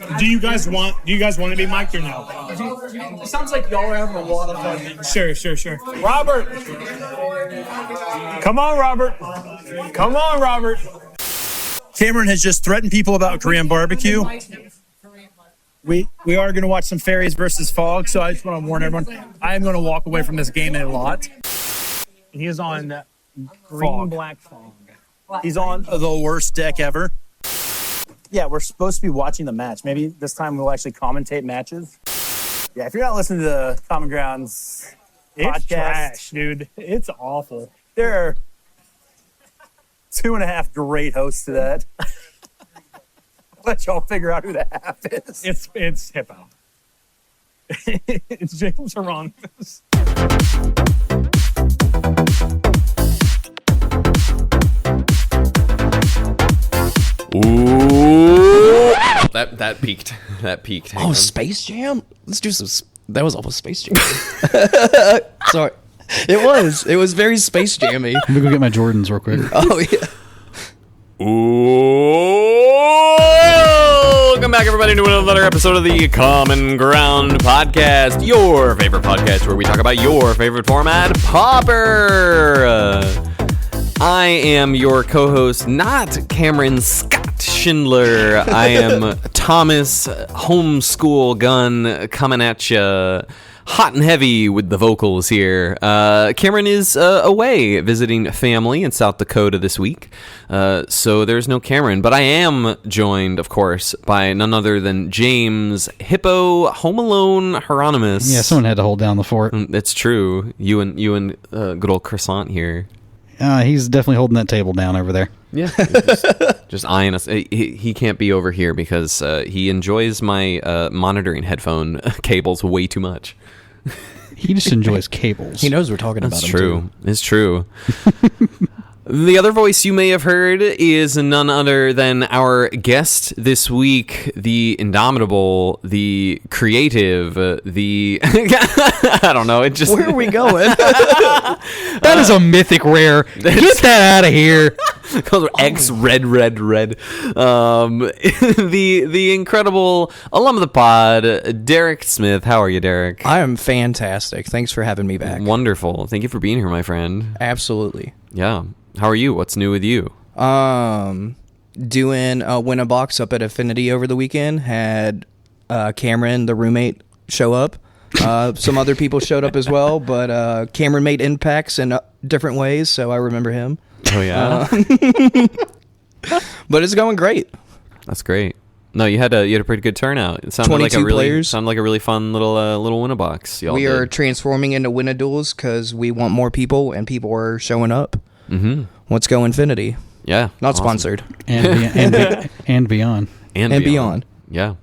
Do you guys want to be mic'd or no? It sounds like y'all are having a lot of fun. Sure. Robert! Come on, Robert! Cameron has just threatened people about Korean barbecue. We are going to watch some Fairies versus Fog, so I just want to warn everyone, I am going to walk away from this game a lot. He is on green-black fog. He's on the worst deck ever. Yeah, we're supposed to be watching the match. Maybe this time we'll actually commentate matches. Yeah, if you're not listening to the Common Grounds podcast, it's trash, dude. It's awful. There are 2.5 great hosts to that. Let y'all figure out who the half is. It's Hippo. It's James Hieronymus. Ooh, that peaked. Hang Oh, on. Space Jam? Let's do some. That was almost Space Jam. Sorry, it was very Space Jammy. Let me go get my Jordans real quick. Oh yeah. Ooh, welcome back, everybody, to another episode of the Common Ground Podcast, your favorite podcast where we talk about your favorite format, Pauper. I am your co-host, not Cameron Scott Schindler. I am Thomas Homeschool Gun coming at you hot and heavy with the vocals here. Cameron is away visiting family in South Dakota this week, so there's no Cameron. But I am joined, of course, by none other than James Hippo Home Alone Hieronymus. Yeah, someone had to hold down the fort. It's true. You and good old Croissant here. He's definitely holding that table down over there. Yeah, just eyeing us. He can't be over here because he enjoys my monitoring headphone cables way too much. He just enjoys cables. He knows we're talking about him. True. It's true. The other voice you may have heard is none other than our guest this week, the indomitable, the creative, the I don't know. It just Where are we going? That is a mythic rare. Get that out of here. X red. The incredible alum of the pod, Derrick Smith. How are you, Derrick? I am fantastic. Thanks for having me back. Wonderful. Thank you for being here, my friend. Absolutely. Yeah. How are you? What's new with you? Doing a win a box up at Affinity over the weekend. Had Cameron, the roommate, show up. Some other people showed up as well, but Cameron made impacts in different ways, so I remember him. Oh yeah. But it's going great. That's great. No, you had a pretty good turnout. It sounded like 22 a players. really fun little win a box. We are transforming into Win-a-Duels because we want more people, and people are showing up. Mm-hmm. Let's go Infinity. Yeah. Not awesome. Sponsored. And beyond. And beyond. Yeah.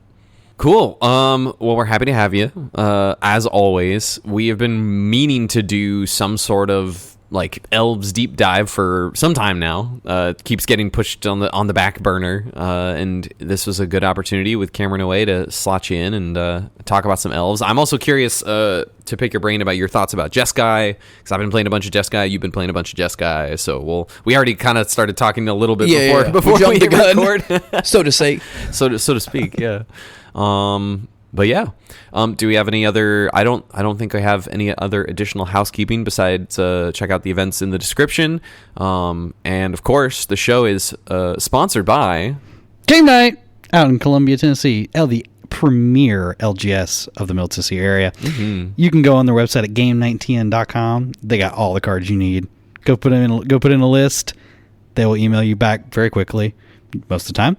Cool. Well, we're happy to have you. As always, we have been meaning to do some sort of like Elves deep dive for some time now. It keeps getting pushed on the back burner, and this was a good opportunity with Cameron away to slot you in and talk about some Elves. I'm also curious to pick your brain about your thoughts about Jeskai, because I've been playing a bunch of Jeskai, you've been playing a bunch of Jeskai, so we already kind of started talking a little bit before we jumped the gun, record. so to say, so to speak. Yeah. But yeah, do we have any other? I don't think I have any other additional housekeeping besides check out the events in the description. And of course, the show is sponsored by Game Night out in Columbia, Tennessee. The premier LGS of the Middle Tennessee area. Mm-hmm. You can go on their website at game19.com. They got all the cards you need. Go put in a list. They will email you back very quickly, most of the time,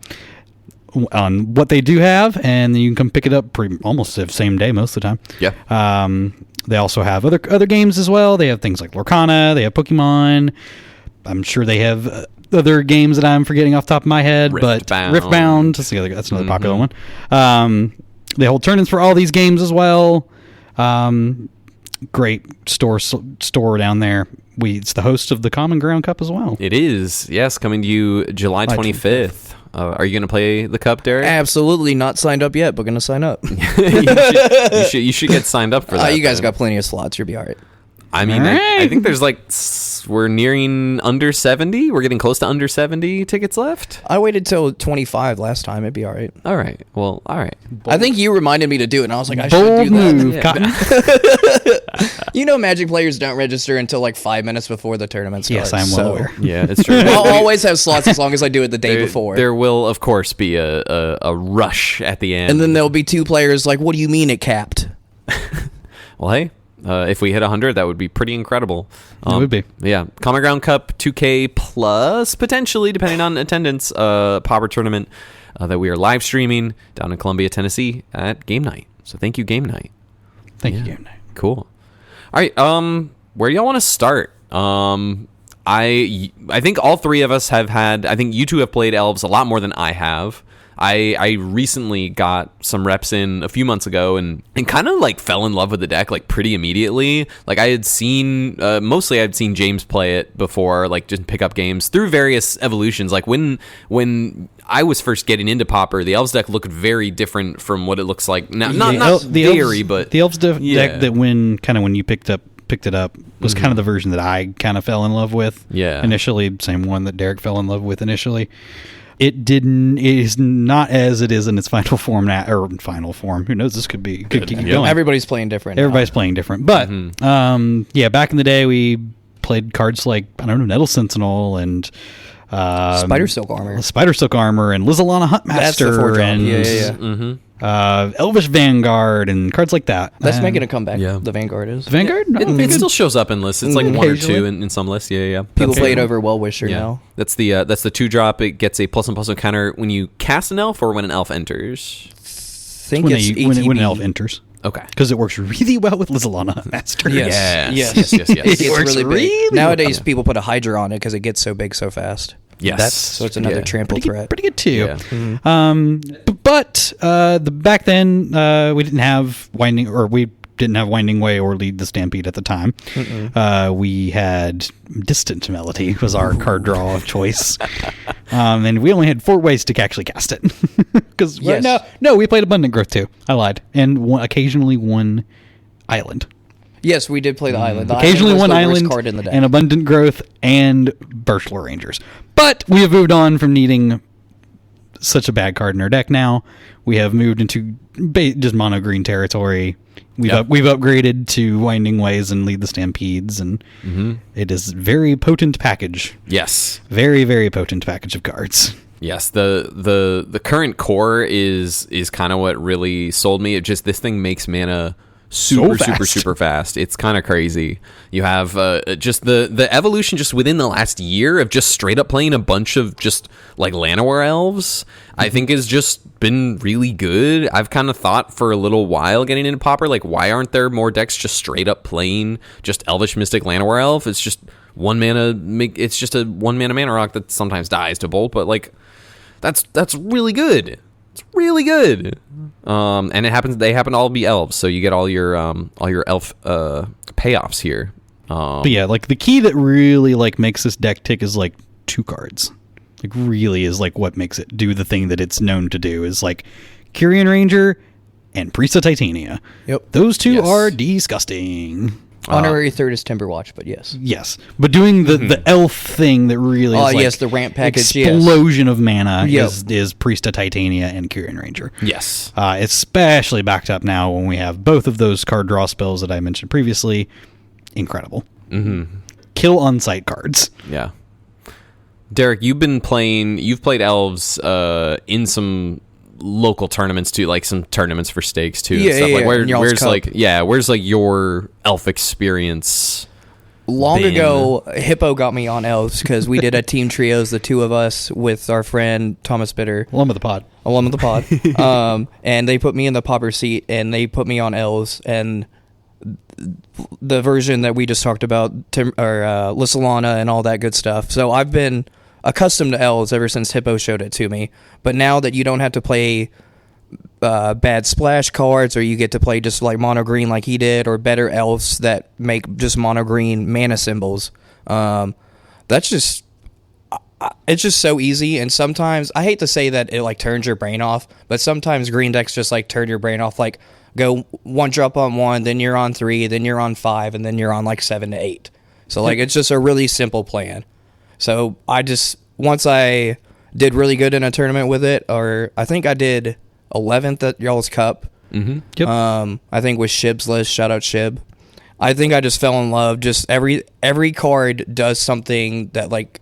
on what they do have, and then you can come pick it up almost the same day most of the time. Yeah. They also have other games as well. They have things like Lorcana. They have Pokemon. I'm sure they have other games that I'm forgetting off the top of my head. Riftbound. That's another popular one. They hold tournaments for all these games as well. Great store down there. It's the host of the Common Ground Cup as well. It is, yes, coming to you July 25th. Are you going to play the Cup, Derrick? absolutely not signed up yet, but going to sign up. You should get signed up for that. You guys got plenty of slots. You'll be all right. I mean, I think there's like we're nearing under 70. We're getting close to under 70 tickets left. I waited till 25 last time. It'd be all right. All right. Well, all right. I think you reminded me to do it, and I was like, I Bold should do that. move, Cotton. You know, Magic players don't register until like 5 minutes before the tournament starts. Yes, I'm well aware. Yeah, it's true. I'll always have slots as long as I do it the day before. There will, of course, be a rush at the end. And then there'll be 2 players like, what do you mean it capped? Well, hey, if we hit 100, that would be pretty incredible. It would be. Yeah. Common Ground Cup 2K plus, potentially, depending on attendance, Pauper tournament that we are live streaming down in Columbia, Tennessee at Game Night. So thank you, Game Night. Thank you, Game Night. Cool. All right. Where do y'all want to start? I think all 3 of us have had. I think you 2 have played Elves a lot more than I have. I recently got some reps in a few months ago and kind of like fell in love with the deck like pretty immediately. Like I had seen mostly I'd seen James play it before, like just pick up games through various evolutions. Like when I was first getting into Pauper, the Elves deck looked very different from what it looks like now. Not very, but the Elves deck that when you picked it up was kind of the version that I kind of fell in love with. Yeah. Initially, same one that Derrick fell in love with initially. It is not as it is in its final form now, or final form. Who knows? This could keep going. Everybody's playing different. Everybody's playing different. But, back in the day, we played cards like, I don't know, Nettle Sentinel and Spider Silk Armor, and Lizalana Huntmaster. That's the 4-drop. And Elvish Vanguard and cards like that. That's making a comeback. Yeah. The Vanguard is. The Vanguard? it still shows up in lists. It's like 1 or 2 in some lists. Yeah. People play it over Well Wisher now. That's the 2-drop. It gets a +1/+1 counter when you cast an elf or when an elf enters. I think when it's when an elf enters. Okay. Because it works really well with Lizalana Huntmaster. Yes. It works really big. Nowadays, people put a Hydra on it because it gets so big so fast. Yes. So it's another trample threat. Pretty good too. Yeah. But back then we didn't have Winding Way or Lead the Stampede at the time. We had Distant Melody was our card draw of choice, and we only had 4 ways to actually cast it. Because we played Abundant Growth too. I lied, and occasionally one island. Yes, we did play the island. Occasionally one island card in the deck. and Abundant Growth and Birchler Rangers. But we have moved on from needing such a bad card in our deck now. We have moved into just mono green territory. We've upgraded to Winding Ways and Lead the Stampedes, and it is very potent package. Yes. Very, very potent package of cards. Yes, the current core is kind of what really sold me. It just, this thing makes mana super fast. It's kind of crazy. You have just the evolution just within the last year of just straight up playing a bunch of just like Llanowar elves, I think has just been really good. I've kind of thought for a little while getting into Pauper, like, why aren't there more decks just straight up playing just Elvish Mystic Llanowar elf? It's just it's just a 1 mana rock that sometimes dies to bolt, but like that's really good. It's really good. And they happen to all be elves, so you get all your elf payoffs here. But yeah, like the key that really like makes this deck tick is like 2 cards. Like really is like what makes it do the thing that it's known to do is like Kyrian Ranger and Priest of Titania. Yep. Those 2 are disgusting. Honorary 3rd is Timberwatch, but yes. Yes. But doing the elf thing that really is like the ramp package, explosion of mana is Priest of Titania and Kyrian Ranger. Yes. Especially backed up now when we have both of those card draw spells that I mentioned previously. Incredible. Kill on-site cards. Yeah. Derrick, you've played Elves in some local tournaments too, like some tournaments for stakes too. Yeah, stuff. yeah. Like where's Cup. Your elf experience? Long ago, Hippo got me on Elves because we did a team trios, the 2 of us with our friend Thomas Bitter, Alum of the pod. And they put me in the Pauper seat and they put me on Elves, and the version that we just talked about, Lizalana and all that good stuff. So I've been accustomed to Elves ever since Hippo showed it to me. But now that you don't have to play bad splash cards, or you get to play just like mono green like he did, or better elves that make just mono green mana symbols, that's just, it's just so easy. And sometimes I hate to say that it like turns your brain off, but sometimes green decks just like turn your brain off. Like go 1-drop on 1, then you're on 3, then you're on 5, and then you're on like 7 to 8. So like it's just a really simple plan. So once I did really good in a tournament with it, or I think I did 11th at y'all's cup. Mm-hmm. Yep. I think with Shib's list, shout out Shib. I think I just fell in love. Just every card does something that like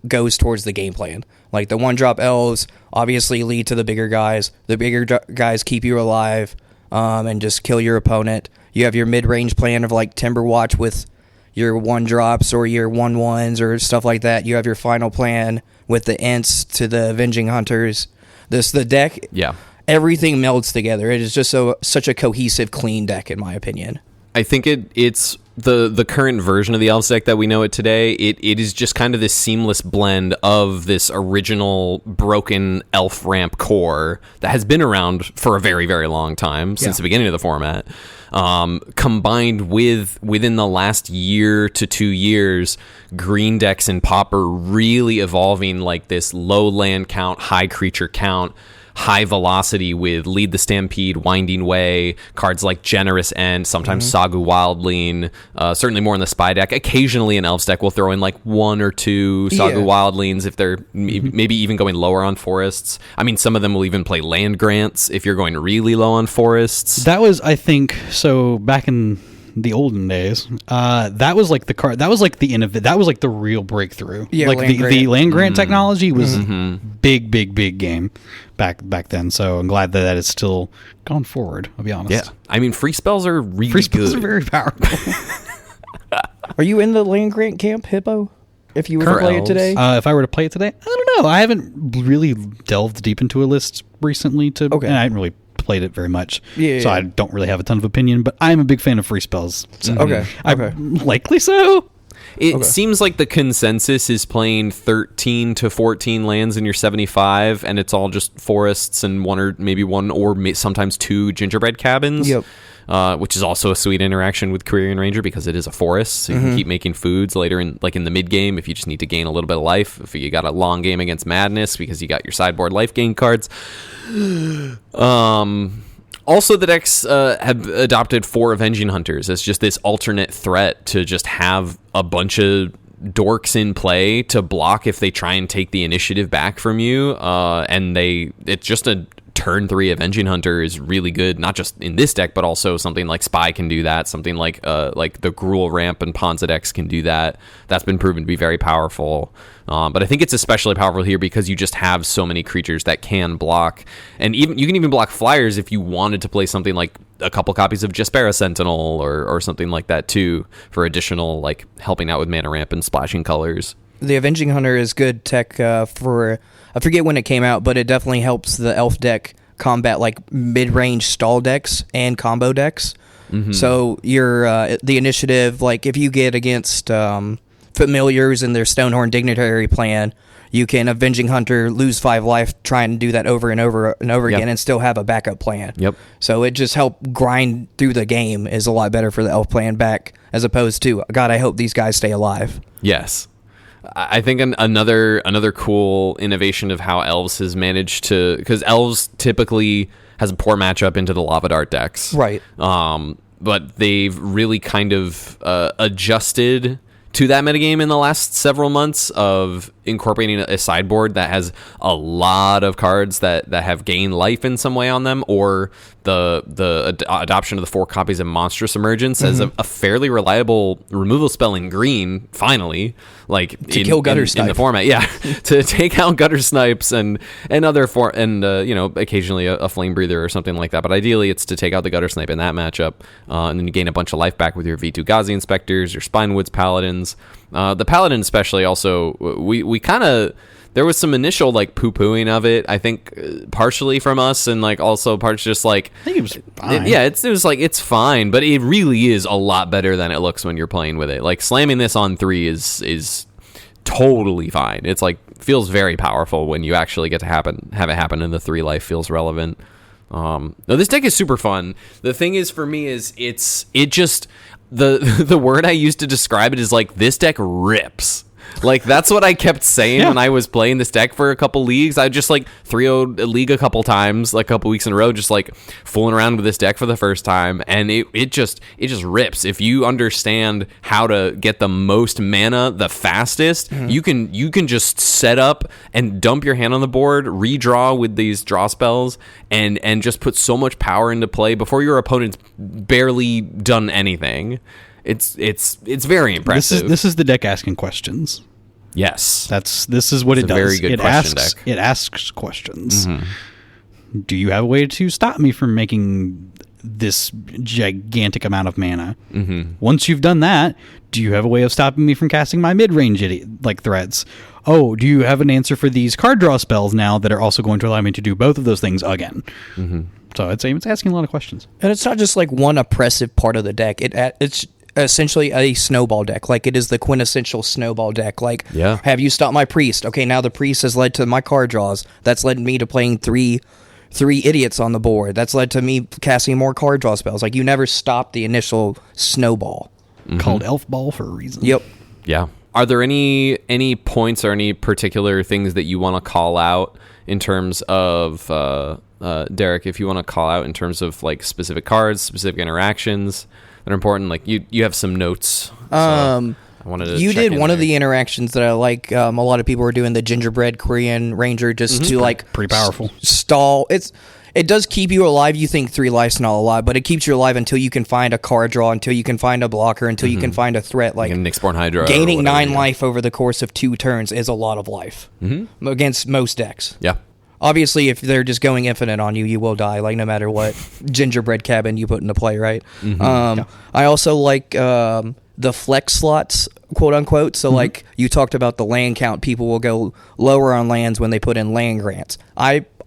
goes towards the game plan. Like the 1-drop elves obviously lead to the bigger guys. The bigger guys keep you alive and just kill your opponent. You have your mid-range plan of like Timber Watch with your 1-drops or your 1/1s or stuff like that. You have your final plan with the Ints to the Avenging Hunters. The deck. Yeah. Everything melds together. It is just such a cohesive, clean deck, in my opinion. I think it's the current version of the Elves deck that we know it today. It is just kind of this seamless blend of this original broken elf ramp core that has been around for a very, very long time, since the beginning of the format, combined with, within the last year to 2 years, green decks and Pauper really evolving like this low land count, high creature count, high velocity with Lead the Stampede, Winding Way, cards like Generous End, sometimes Sagu Wildling, certainly more in the Spy deck. Occasionally an Elves deck will throw in like 1 or 2 Sagu Wildlings if they're maybe even going lower on forests. I mean, some of them will even play land grants if you're going really low on forests. That was, I think, so back in the olden days, that was like the card. That was like that was like the real breakthrough. Yeah, like the land grant technology was big game back then. So I'm glad that is still gone forward. I'll be honest. Yeah, I mean, free spells are really Free spells good. are very powerful. Are you in the land grant camp, Hippo? If you were to For play elves? it today? If I were to play it today, I don't know. I haven't really delved deep into a list recently. And I haven't really played it very much, so I don't really have a ton of opinion. But I'm a big fan of free spells. So likely so. It seems like the consensus is playing 13 to 14 lands in your 75, and it's all just forests and one or sometimes 2 gingerbread cabins. Yep. Which is also a sweet interaction with Careerian Ranger because it is a forest, so you can keep making foods later in the mid game if you just need to gain a little bit of life. If you got a long game against Madness because you got your sideboard life gain cards. Also, the decks have adopted 4 Avenging Hunters as just this alternate threat to just have a bunch of dorks in play to block if they try and take the initiative back from you. It's just a turn 3 Avenging Hunter is really good, not just in this deck, but also something like Spy can do that. Something like the Gruul Ramp and Ponza decks can do that. That's been proven to be very powerful. But I think it's especially powerful here because you just have so many creatures that can block, and you can even block flyers if you wanted to play something like a couple copies of Jespera Sentinel or something like that too, for additional like helping out with mana ramp and splashing colors. The Avenging Hunter is good tech for, I forget when it came out, but it definitely helps the elf deck combat like mid-range stall decks and combo decks. So your the initiative, like if you get against familiars in their Stonehorn Dignitary plan, you can Avenging Hunter lose 5 life, try and do that over and over and over again and still have a backup plan. Yep. So it just helped grind through the game is a lot better for the elf plan back as opposed to, God, I hope these guys stay alive. Yes. I think another cool innovation of how Elves has managed to, because Elves typically has a poor matchup into the Lava Dart decks. Right. But they've really kind of adjusted to that metagame in the last several months of incorporating a sideboard that has a lot of cards that have gained life in some way on them, or the adoption of the 4 copies of Monstrous Emergence as a fairly reliable removal spell in green, finally, like to kill Gutter in Snipe the format, to take out Gutter Snipes and other occasionally a Flame Breather or something like that. But ideally, it's to take out the Gutter Snipe in that matchup, and then you gain a bunch of life back with your V2 Ghazi Inspectors, your Spinewoods Paladins. The Paladin especially, also, we kind of, there was some initial like poo-pooing of it, I think, partially from us, and like also parts just like, I think it was fine. It was like, it's fine, but it really is a lot better than it looks when you're playing with it. Like slamming this on 3 is totally fine. It's like feels very powerful when you actually get to have it happen, and the 3 life feels relevant. No, this deck is super fun. The thing is, for me, is it just the word I used to describe it is like, this deck rips. Like, that's what I kept saying Yeah. when I was playing this deck for a couple leagues. I just, like, 3-0'd a league a couple times, like, a couple weeks in a row, just, like, fooling around with this deck for the first time, and it just rips. If you understand how to get the most mana the fastest, you can just set up and dump your hand on the board, redraw with these draw spells, and just put so much power into play before your opponent's barely done anything. It's very impressive. This is the deck asking questions. Yes. This is what It's it a does. very good it question asks deck. it asks questions. Do you have a way to stop me from making this gigantic amount of mana? Once you've done that, do you have a way of stopping me from casting my mid-range threats? Oh, do you have an answer for these card draw spells now that are also going to allow me to do both of those things again? So it's asking a lot of questions. And it's not just like one oppressive part of the deck. It's essentially a snowball deck. Like, it is the quintessential snowball deck. Like, Yeah. have you stopped my priest? Okay, now the priest has led to my card draws. That's led me to playing three idiots on the board. That's led to me casting more card draw spells. Like, you never stop the initial snowball. Called Elf Ball for a reason. Yep. Yeah. Are there any points or any particular things that you want to call out in terms of Derrick? If you want to call out in terms of like specific cards, specific interactions that are important, like you have some notes. So I wanted to. You check did in one of there. the interactions that I like. A lot of people are doing the gingerbread Korean Ranger just to like Pretty powerful. Stall. It does keep you alive. You think 3 life's not alive, but it keeps you alive until you can find a card draw, until you can find a blocker, until you can find a threat. Like Like a Nyxborn Hydra. or gaining whatever, 9 yeah. life over the course of 2 turns is a lot of life against most decks. Yeah. Obviously, if they're just going infinite on you, you will die, like no matter what gingerbread cabin you put into play, right? I also like the flex slots, quote unquote. So, like you talked about the land count, people will go lower on lands when they put in land grants.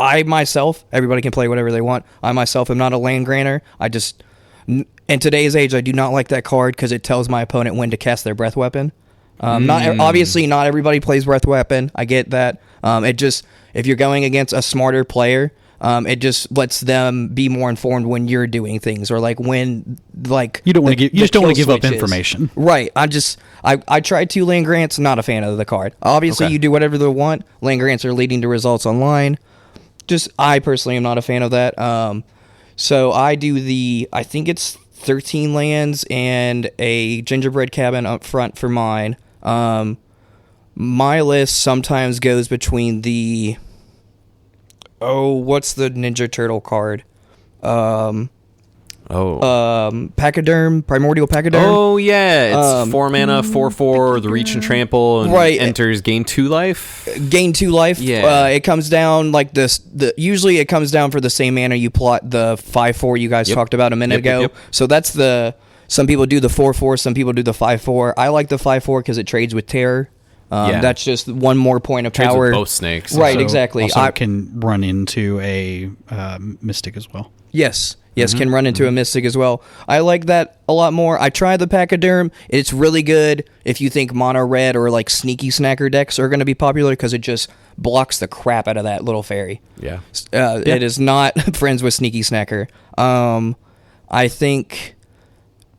I myself, everybody can play whatever they want. I myself am not a land granter. I just, in today's age, I do not like that card because it tells my opponent when to cast their breath weapon. Obviously, not everybody plays breath weapon. I get that. It just, if you're going against a smarter player, it just lets them be more informed when you're doing things, or like when like You don't want to give. You just don't want to kill give up switch is. information. Right. I tried 2 land grants. Not a fan of the card. Obviously, Okay. you do whatever they want. Land grants are leading to results online. I personally am not a fan of that. So I do I think it's 13 lands and a gingerbread cabin up front for mine. My list sometimes goes between what's the Ninja Turtle card? Pachyderm, Primordial Pachyderm. Oh yeah, it's 4 mana, 4/4, the reach and trample, and Right. enters gain 2 life. Gain 2 life. Yeah. It comes down like this. Usually it comes down for the same mana you plot the 5/4 you guys talked about a minute ago. Yep. So that's some people do the 4/4, some people do the 5/4. I like the 5/4 because it trades with terror. Yeah. That's just one more point of Trades power. with both snakes. Right, So exactly. Also can run into a Mystic as well. Yes, can run into a Mystic as well. I like that a lot more. I tried the Pachyderm. It's really good if you think mono red or like sneaky snacker decks are going to be popular because it just blocks the crap out of that little fairy. Yeah. It is not friends with sneaky snacker. I think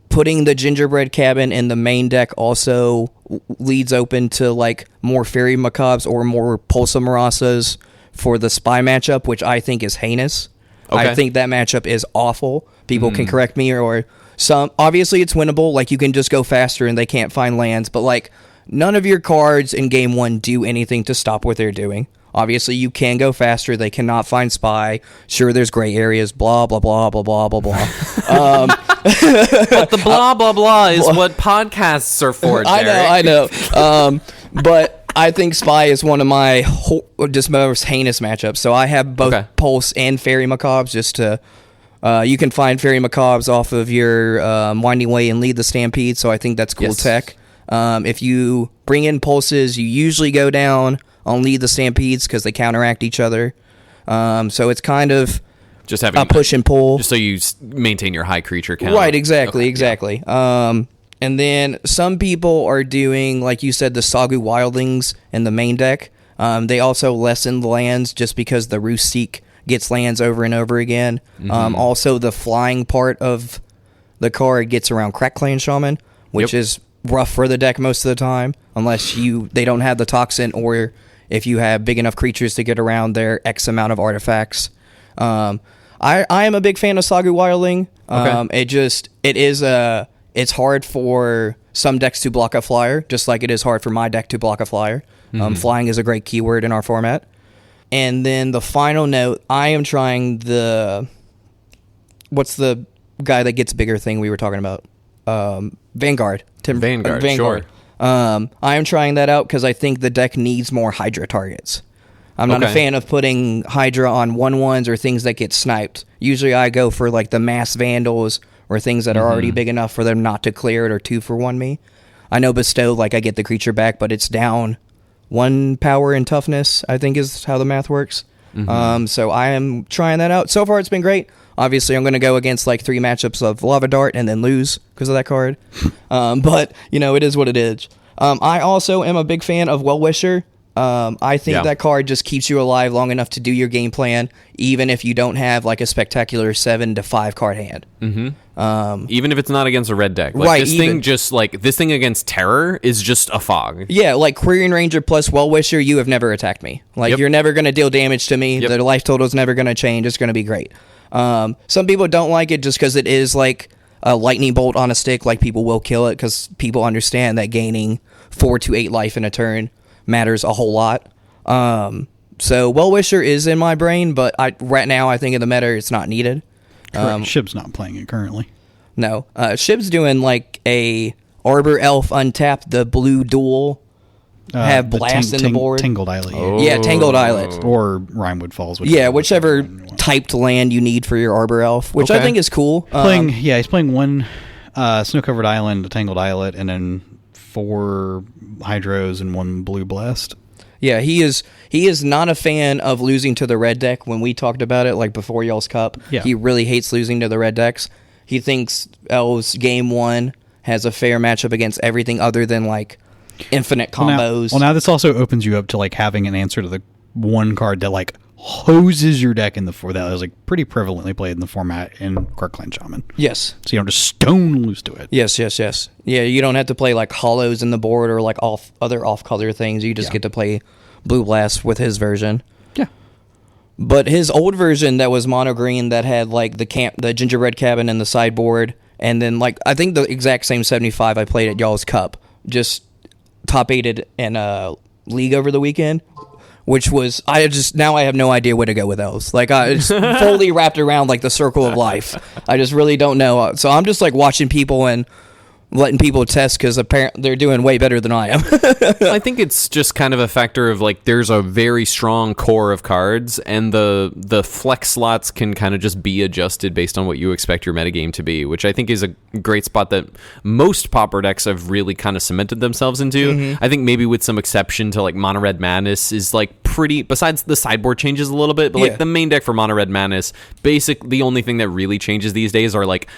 putting the gingerbread cabin in the main deck also leads open to like more fairy macabres or more Pulsamarasas for the spy matchup, which I think is heinous. Okay. I think that matchup is awful. People can correct me, or some. Obviously, it's winnable. Like, you can just go faster and they can't find lands. But, like, none of your cards in Game 1 do anything to stop what they're doing. Obviously, you can go faster. They cannot find spy. Sure, there's gray areas, blah, blah, blah, blah, blah, blah, blah. But the blah blah blah is what podcasts are for, Derek. I know. But I think spy is one of my just most heinous matchups. So I have both Pulse and Fairy Macabres just to... you can find Fairy Macabres off of your Winding Way and Lead the Stampede, so I think that's cool tech. If you bring in Pulses, you usually go down on Lead the Stampedes because they counteract each other. So it's kind of just having a push and pull. just so you maintain your high creature count. Right, exactly, Okay, exactly. And then some people are doing, like you said, the Sagu Wildlings in the main deck. They also lessen the lands just because the Roost Seek gets lands over and over again. Also, the flying part of the card gets around Crack Clan Shaman, which is rough for the deck most of the time. unless they don't have the toxin, or if you have big enough creatures to get around their X amount of artifacts. I am a big fan of Sagu Wildling. It's hard for some decks to block a flyer, just like it is hard for my deck to block a flyer. Flying is a great keyword in our format. And then the final note, I am trying what's the guy that gets bigger thing we were talking about? Vanguard. Vanguard, sure. I am trying that out because I think the deck needs more Hydra targets. I'm not a fan of putting Hydra on 1/1s or things that get sniped. Usually I go for like the mass Vandals or things that are already big enough for them not to clear it or 2-for-1 me. I know Bestow, like I get the creature back, but it's down 1 power and toughness, I think is how the math works. So I am trying that out. So far it's been great. Obviously I'm going to go against like 3 matchups of Lava Dart and then lose because of that card. But, it is what it is. I also am a big fan of Well-Wisher. I think that card just keeps you alive long enough to do your game plan, even if you don't have like a spectacular 7 to 5 card hand. Even if it's not against a red deck, this thing against Terror is just a fog. Yeah, like Quirion Ranger plus Well-Wisher, you have never attacked me. Like you're never going to deal damage to me. The life total is never going to change. It's going to be great. Some people don't like it just because it is like a lightning bolt on a stick. Like people will kill it because people understand that gaining 4 to 8 life in a turn matters a whole lot. So Well-Wisher is in my brain, but right now I think in the meta it's not needed. Shib's not playing it currently. No. Shib's doing like a Arbor Elf untap the blue duel, have Blast in the board. Tangled Islet. Yeah, Tangled Islet. Or Rimewood Falls. Whichever typed land you need for your Arbor Elf, which I think is cool. He's playing 1 Snow-Covered Island, a Tangled Islet, and then 4 Hydros and 1 Blue Blast. Yeah, he is not a fan of losing to the red deck. When we talked about it, like before y'all's cup, he really hates losing to the red decks. He thinks Elves Game 1 has a fair matchup against everything other than like infinite combos. Now this also opens you up to like having an answer to the one card that like hoses your deck in the that is like pretty prevalently played in the format in Quark Clan Shaman. Yes. So you don't just stone lose to it. Yes. Yeah, you don't have to play like hollows in the board or like other off-color things. You just get to play Blue Blast with his version. Yeah. But his old version that was mono green that had like the gingerbread cabin and the sideboard, and then like I think the exact same 75 I played at y'all's cup, just top 8'd in a league over the weekend. Which was, I have no idea where to go with those. Like, it's fully wrapped around, like, the circle of life. I just really don't know. So I'm just, like, watching people and letting people test because apparently they're doing way better than I am. I think it's just kind of a factor of, like, there's a very strong core of cards, and the flex slots can kind of just be adjusted based on what you expect your metagame to be, which I think is a great spot that most Pauper decks have really kind of cemented themselves into. I think maybe with some exception to, like, Mono Red Madness is, like, pretty, besides the sideboard changes a little bit, but, like, the main deck for Mono Red Madness, the only thing that really changes these days are, like,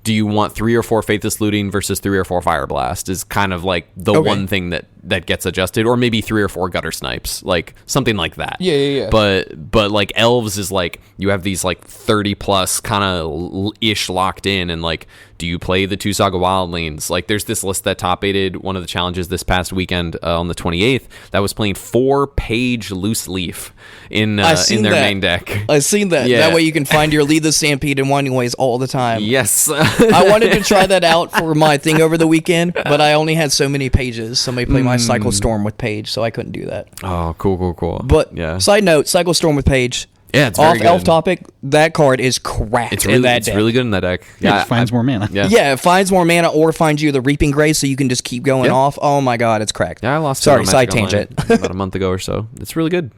do you want 3 or 4 Faithless Looting versus 3 or 4 Fire Blast is kind of like the one thing that gets adjusted, or maybe 3 or 4 Gutter Snipes, like something like that. Yeah. But like Elves is like you have these like 30 plus kind of ish locked in, and like do you play the 2 Saga Wildlings? Like there's this list that top aided one of the challenges this past weekend on the 28th that was playing 4 Page Loose Leaf in their main deck. I've seen that. Yeah. That way you can find your Lead the Stampede in Winding Ways all the time. Yes. I wanted to try that out for my thing over the weekend, but I only had so many pages. Somebody played my Cycle Storm with Page, so I couldn't do that. Oh, cool. But side note, Cycle Storm with Page. Yeah, it's very good. Elf topic, that card is cracked in that deck. It's really good in that deck. Yeah, it finds more mana. Yeah, it finds more mana or finds you the Reaping Grace so you can just keep going off. Oh my god, it's cracked. Yeah, I lost Sorry, side tangent. about a month ago or so. It's really good.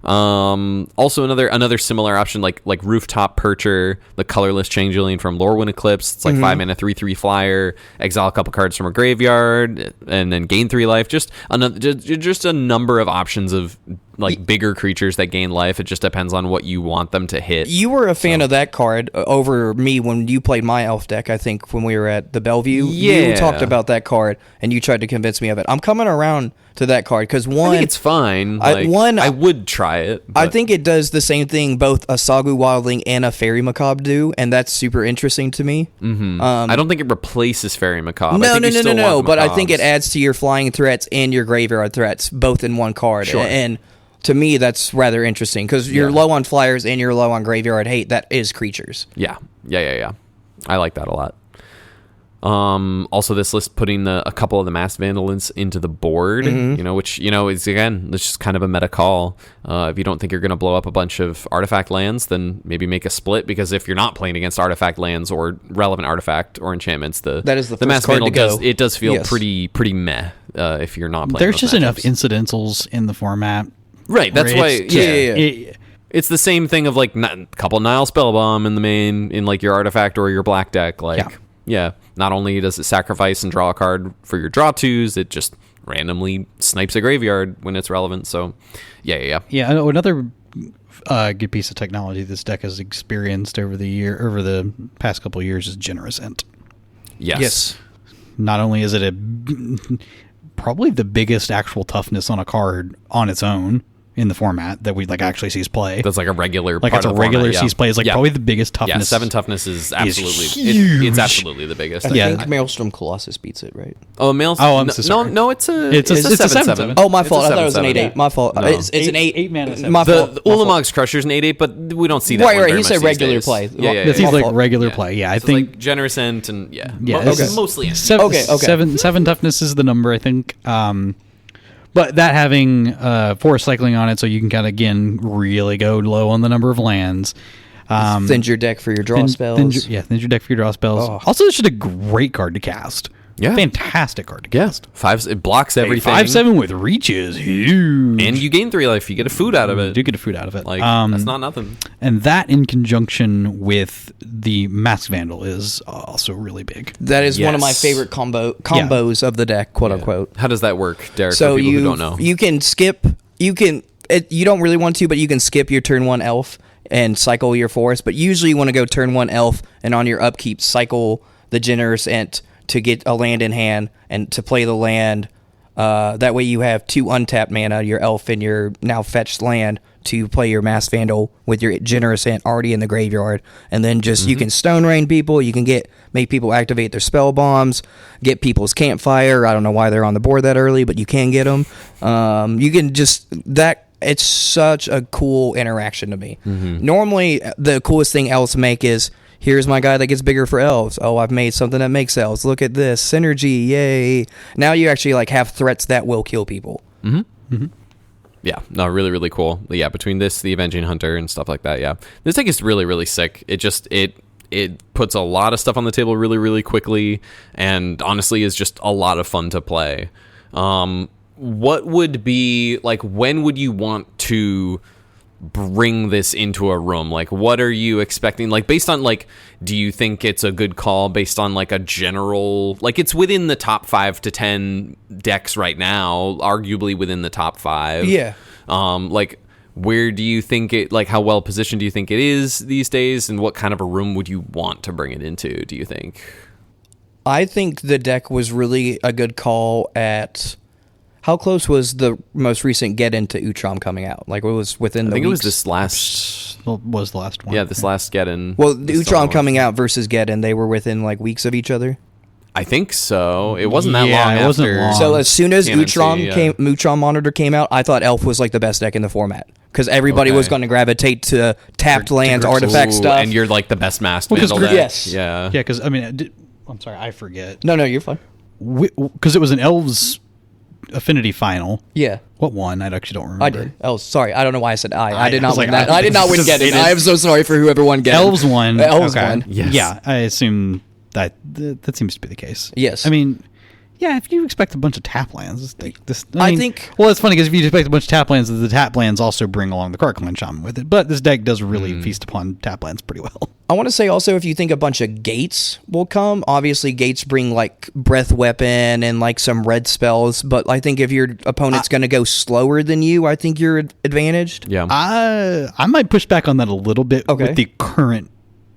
Also another similar option like Rooftop Percher, the colorless Changeling from Lorwyn Eclipse. It's like 5 mana 3/3 flyer, exile a couple cards from a graveyard, and then gain 3 life. Just a number of options of like bigger creatures that gain life. It just depends on what you want them to hit. You were a fan of that card over me when you played my elf deck, I think, when we were at the Bellevue. Yeah. You talked about that card, and you tried to convince me of it. I'm coming around to that card, because I one... think it's fine. Like, I would try it. I but- think it does the same thing both a Sagu Wildling and a Fairy Macabre do, and that's super interesting to me. Mm-hmm. I don't think it replaces Fairy Macabre. No, I think you still want but I think it Macabres. adds to your flying threats and your graveyard threats, both in one card. Sure. And to me, that's rather interesting, because you're low on flyers and you're low on graveyard hate. That is creatures. Yeah. I like that a lot. Also, this list putting a couple of the Masked Vandals into the board, which, is, again, it's just kind of a meta call. If you don't think you're going to blow up a bunch of artifact lands, then maybe make a split, because if you're not playing against artifact lands or relevant artifact or enchantments, That is the first Masked card to Vandal go. does feel Yes. pretty meh if you're not playing. There's those just enough matchups. incidentals in the format. Right, that's where why. it's Yeah. it- It's the same thing of like a couple Nile Spellbomb in the main in like your artifact or your black deck. Like, yeah, not only does it sacrifice and draw a card for your draw twos, it just randomly snipes a graveyard when it's relevant. So, yeah. Yeah, I know another good piece of technology this deck has experienced over the past couple of years is Generous Int. Yes. Not only is it probably the biggest actual toughness on a card on its own in the format that we actually sees play. That's like a regular like part it's a of the regular format, sees play is probably the biggest toughness. Yeah, 7 toughness is absolutely huge. it's absolutely the biggest. I Yeah. think Maelstrom Colossus beats it, right? Oh, Maelstrom. Oh, I'm so sorry. No, it's a It's a 7/7. 7/7. Oh, my It's a fault. I thought it was an 7/7. 8/8. My fault. No. It's an 8. 8 mana. My fault. The Ulamog's Crusher's an 8/8, but we don't see that. Right, one right. very He much said these regular days. play. Yeah. That seems like fault. regular play. Yeah, I So think it's like Generous Int and yeah, mostly Int. Seven, Okay. seven toughness is the number, I think. But that having forest cycling on it, so you can kind of again really go low on the number of lands. Thins your deck for your draw spells. Thins your deck for your draw spells. Oh. Also, it's just a great card to cast. Yeah. Fantastic card to cast. It blocks everything. 5/7 with reach is huge. And you gain 3 life. You get a food out of You it. do get a food out of it. Like, that's not nothing. And that in conjunction with the Masked Vandal is also really big. That is one of my Yes. favorite combos of the deck, quote unquote. How does that work, Derek, So for people you who don't know? you can skip. You don't really want to, but you can skip your turn 1 elf and cycle your forest. But usually you want to go turn 1 elf, and on your upkeep cycle the Generous Int to get a land in hand and to play the land. That way you have 2 untapped mana, your elf and your now fetched land, to play your Masked Vandal with your Generous Int already in the graveyard. And then just you can Stone Rain people, you can make people activate their spell bombs, get people's Campfire. I don't know why they're on the board that early, but you can get them. You can it's such a cool interaction to me. Normally, the coolest thing Elves make is, here's my guy that gets bigger for Elves. Oh, I've made something that makes Elves. Look at this. Synergy, yay. Now you actually have threats that will kill people. Yeah, no, really, really cool. Yeah, between this, the Avenging Hunter, and stuff like that. Yeah, this deck is really, really sick. It puts a lot of stuff on the table really, really quickly, and honestly is just a lot of fun to play. What would be when would you want to bring this into a room? What are you expecting? Based on do you think it's a good call based on a general, it's within the top 5 to 10 decks right now, arguably within the top 5. Yeah. Where do you think it, how well positioned do you think it is these days, and what kind of a room would you want to bring it into, do you think? I think the deck was really a good call at... How close was the most recent Get Into Utrom coming out? It was within I the think weeks? it was this last... Well, was the last one. Yeah, this last Get In. Well, the Utrom coming out versus Get In, they were within weeks of each other. I think so. It wasn't that Yeah, long it after. wasn't long. So as soon as Can't Utrom see, Utrom Monitor came out, I thought Elf was the best deck in the format. Because everybody was Okay. going to gravitate to tapped lands, artifact Ooh, stuff. and you're the best Masked Well, 'cause Vandal deck. yes. Yeah. Yeah, because, I'm sorry, I forget. No, you're fine. Because it was an Elves Affinity final. Yeah. What won? I actually don't remember. I did. Oh, sorry. I don't know why I said I did I not was win like, that. I did not win just Get In. stated- I am so sorry for whoever won Get In. Elves won. Elves Okay. won. Yes. Yeah, I assume that seems to be the case. Yes. I mean, Yeah, if you expect a bunch of tap lands, I think- Well, it's funny because if you expect a bunch of tap lands, the tap lands also bring along the Karkalan Shaman with it. But this deck does really feast upon tap lands pretty well. I want to say also, if you think a bunch of gates will come, obviously gates bring like breath weapon and like some red spells. But I think if your opponent's going to go slower than you, I think you're advantaged. Yeah. I might push back on that a little bit Okay. with the current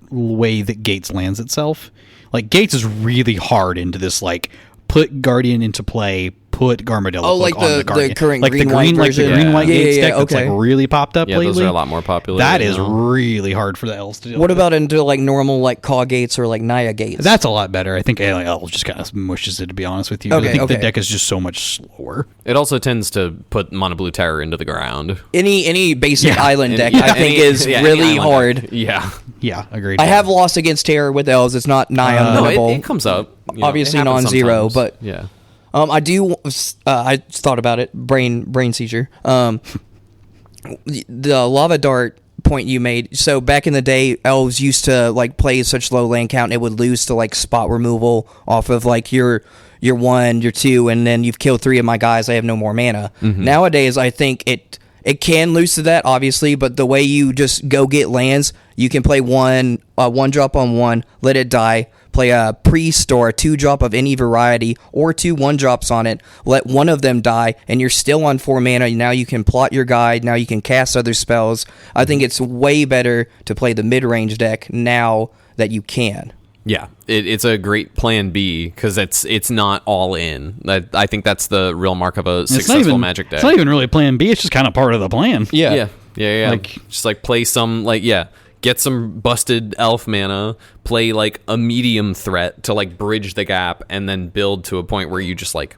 way that Gates lands itself. Like Gates is really hard into this like put Guardian into play, put Garmadillo Oh, Cloak like on the the Guardian. current like green-white like the version? green white Yeah, Gates yeah, deck that's okay. like really popped up Yeah, lately. those are a lot more popular. That right is now. really hard for the Elves to deal What with. about into like normal like Caw Gates or like Naya Gates? That's a lot better. I think Elves just kind of mushes it, to be honest with you. Okay, I think okay. the deck is just so much slower. It also tends to put Mono Blue Terror into the ground. any basic Yeah. island deck Yeah, I think any- is yeah, any really island hard. deck. Yeah. Yeah, agreed. I have lost against Terror with Elves. It's not Naya No, winnable. it comes up. You know, Obviously it happens non-zero, sometimes. but- yeah. I do. I thought about it. Brain seizure. The lava dart point you made. So back in the day, Elves used to like play such low land count, and it would lose to like spot removal off of like your 1, your 2, and then you've killed 3 of my guys. I have no more mana. Nowadays, I think it can lose to that, obviously, but the way you just go get lands, you can play one drop on 1, let it die. Play a priest or a 2-drop of any variety, or 2 1-drops on it. Let one of them die, and you're still on 4 mana. Now you can plot your guide. Now you can cast other spells. I think it's way better to play the mid-range deck now that you can. Yeah, it's a great plan B because it's not all in. I think that's the real mark of a It's not successful even, Magic deck. It's not even really plan B. It's just kind of part of the plan. Yeah. Like- Just like play some get some busted elf mana, play like a medium threat to like bridge the gap, and then build to a point where you just like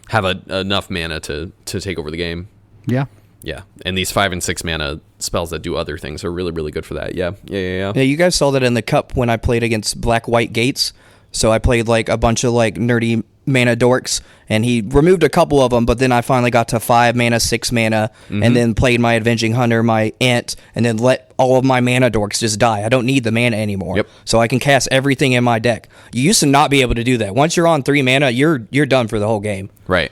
have enough mana to take over the game. Yeah. Yeah, and these 5 and 6 mana spells that do other things are really, really good for that. Yeah. Yeah, you guys saw that in the cup when I played against black-white Gates. So I played like a bunch of like nerdy mana dorks, and he removed a couple of them, but then I finally got to 5 mana, 6 mana, and then played my Avenging Hunter, my Ant, and then let all of my mana dorks just die. I don't need the mana anymore. Yep. So I can cast everything in my deck. You used to not be able to do that. Once you're on 3 mana, you're done for the whole game. Right.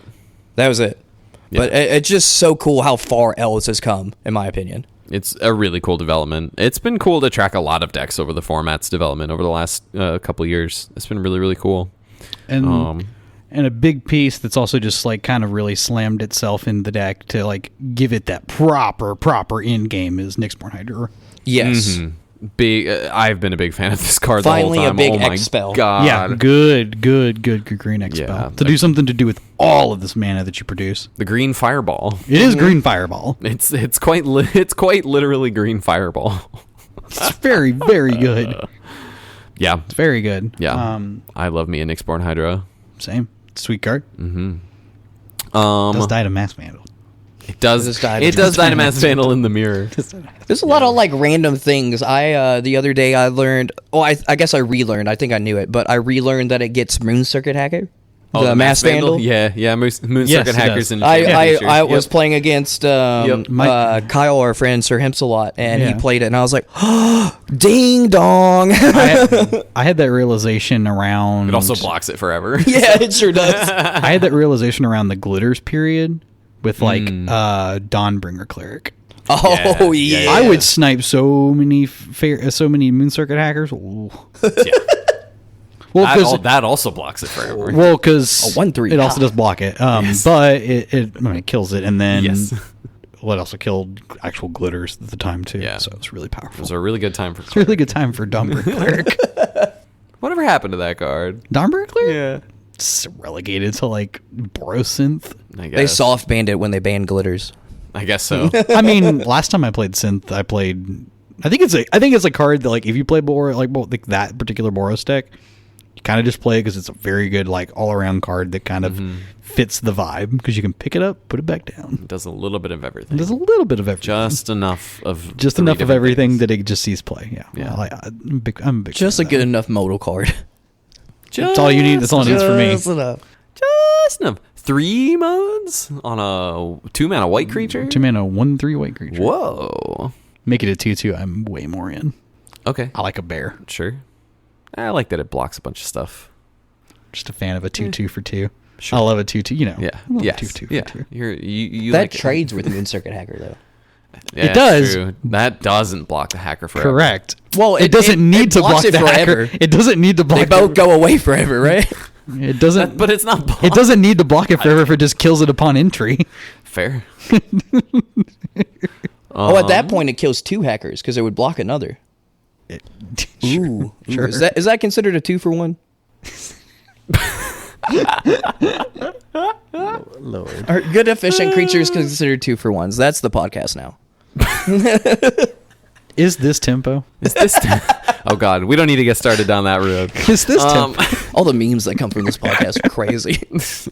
That was it. Yeah. But it's just so cool how far Elves has come, in my opinion. It's a really cool development. It's been cool to track a lot of decks over the format's development over the last couple years. It's been really, really cool. And a big piece that's also just like kind of really slammed itself in the deck to like give it that proper end game is Nyxborn Hydra. Yes. Big. I've been a big fan of this card Finally, the a whole time. big oh my X spell. God. Yeah, good green X Yeah, spell. To do something to do with all of this mana that you produce. The green fireball. It is green fireball. It's quite literally green fireball. It's very, very good. Yeah. It's very good. Yeah. I love me a Nyxborn Hydra. Same. Sweet card. Um, Does die to Mass Vandal. It does. It does Dynamax Vandal in the mirror. There's a lot of like random things. The other day I learned. Oh, I guess I relearned. I think I knew it, but I relearned that it gets Moon Circuit Hacker. The Mass Vandal. Yeah. Moon Yes, Circuit it Hackers does. and I was playing against Yep. Kyle, our friend Sir Himsalot, and he Yeah. played it, and I was like, "Ding dong!" I had that realization around. It also blocks it forever. Yeah, it sure does. I had that realization around the Glitters period with like Dawnbringer Cleric. Oh yeah. I would snipe so many Moon Circuit Hackers. Ooh. Well, because that also blocks it forever. A 1/3. it also does block it. But it kills it, and then Yes. well, it also killed actual Glitters at the time too. Yeah. So it's really It powerful. was a really good time for It's a really good time for Dawnbringer Cleric. Whatever happened to that card? Dawnbringer Cleric? Yeah. It's relegated to like Borosynth. I guess. They soft banned it when they banned Glitters. I guess so. I mean, last time I played Synth, I think it's a card that like if you play like that particular Boros deck, you kind of just play it because it's a very good like all around card that kind of fits the vibe because you can pick it up, put it back down. It does a little bit of everything. There's a little bit of everything. Just enough of Just three enough of different everything things. that it just sees play. Yeah. Yeah. Well, I'm a big Just a fan of good that. enough modal card. That's all you need. That's all it needs for me. Just enough. Just enough. 3 modes on a 2-mana white creature? 2 mana, 1/3 white creature. Whoa. Make it a 2/2. I'm way more in. Okay. I like a bear. Sure. I like that it blocks a bunch of stuff. Just a fan of a 2/2 for 2. I love a 2/2. You know. Yeah. I love a Yes. 2/2 Yeah. for 2. You That like trades with Moon Circuit Hacker though. Yeah, It does. true. That doesn't block the hacker forever. Correct. Well, It doesn't need to block blocks it the hacker. forever. It doesn't need to block. They both go away forever, right? It doesn't. But it's not blocked. It doesn't need to block it forever if it just kills it upon entry. Fair. Oh, at that point, it kills 2 hackers because it would block another. Ooh, Sure. Is that considered a 2-for-1? Lord. Are good efficient creatures considered 2-for-1s? That's the podcast now. Is this tempo? Is this? Oh God, we don't need to get started down that road. Is this tempo? All the memes that come from this podcast are crazy.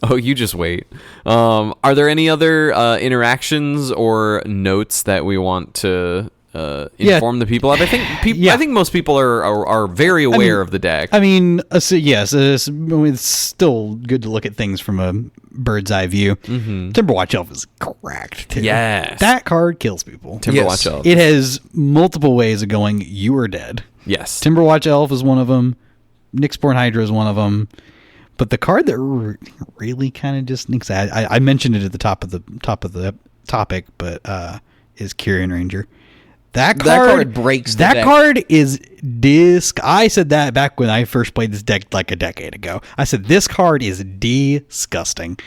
Oh, you just wait. Are there any other interactions or notes that we want to inform the people of? I think I think most people are very aware of the deck. I mean, so yes, it's still good to look at things from a bird's eye view. Timberwatch Elf is cracked, too. Yes. That card kills people. Timberwatch Elf. It has multiple ways of going, you are dead. Yes. Timberwatch Elf is one of them. Nyxborn Hydra is one of them. But the card that really kind of just sneaks out, I mentioned it at the top of the topic, but is Kyrian Ranger. That card breaks the that deck. card is I said that back when I first played this deck like a decade ago. I said this card is disgusting.